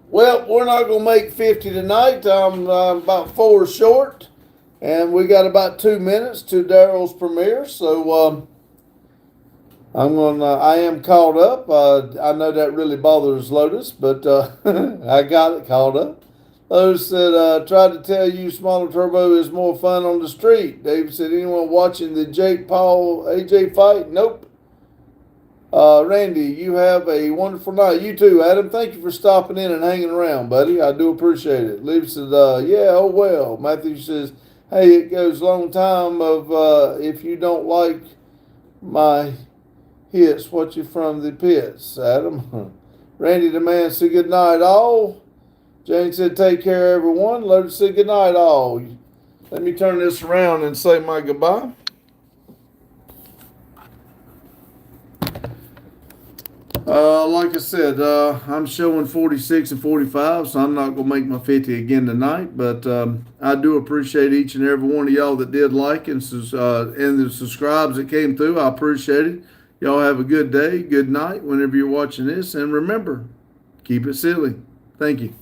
Well, we're not going to make 50 tonight. I'm about 4 short. And we got about 2 minutes to Daryl's premiere. So I am caught up. I know that really bothers Lotus, but I got it caught up. Lotus said, tried to tell you smaller turbo is more fun on the street. David said, anyone watching the Jake Paul AJ fight? Nope. Randy, you have a wonderful night. You too, Adam. Thank you for stopping in and hanging around, buddy. I do appreciate it. Lee said, yeah, oh well. Matthew says, hey, it goes a long time of if you don't like my hits, what you from the pits, Adam. Randy the man said, good night, all. Jane said, take care, everyone. Lotus said, good night, all. Let me turn this around and say my goodbye. Like I said, I'm showing 46 and 45, so I'm not going to make my 50 again tonight. But I do appreciate each and every one of y'all that did like and the subscribes that came through. I appreciate it. Y'all have a good day, good night whenever you're watching this. And remember, keep it silly. Thank you.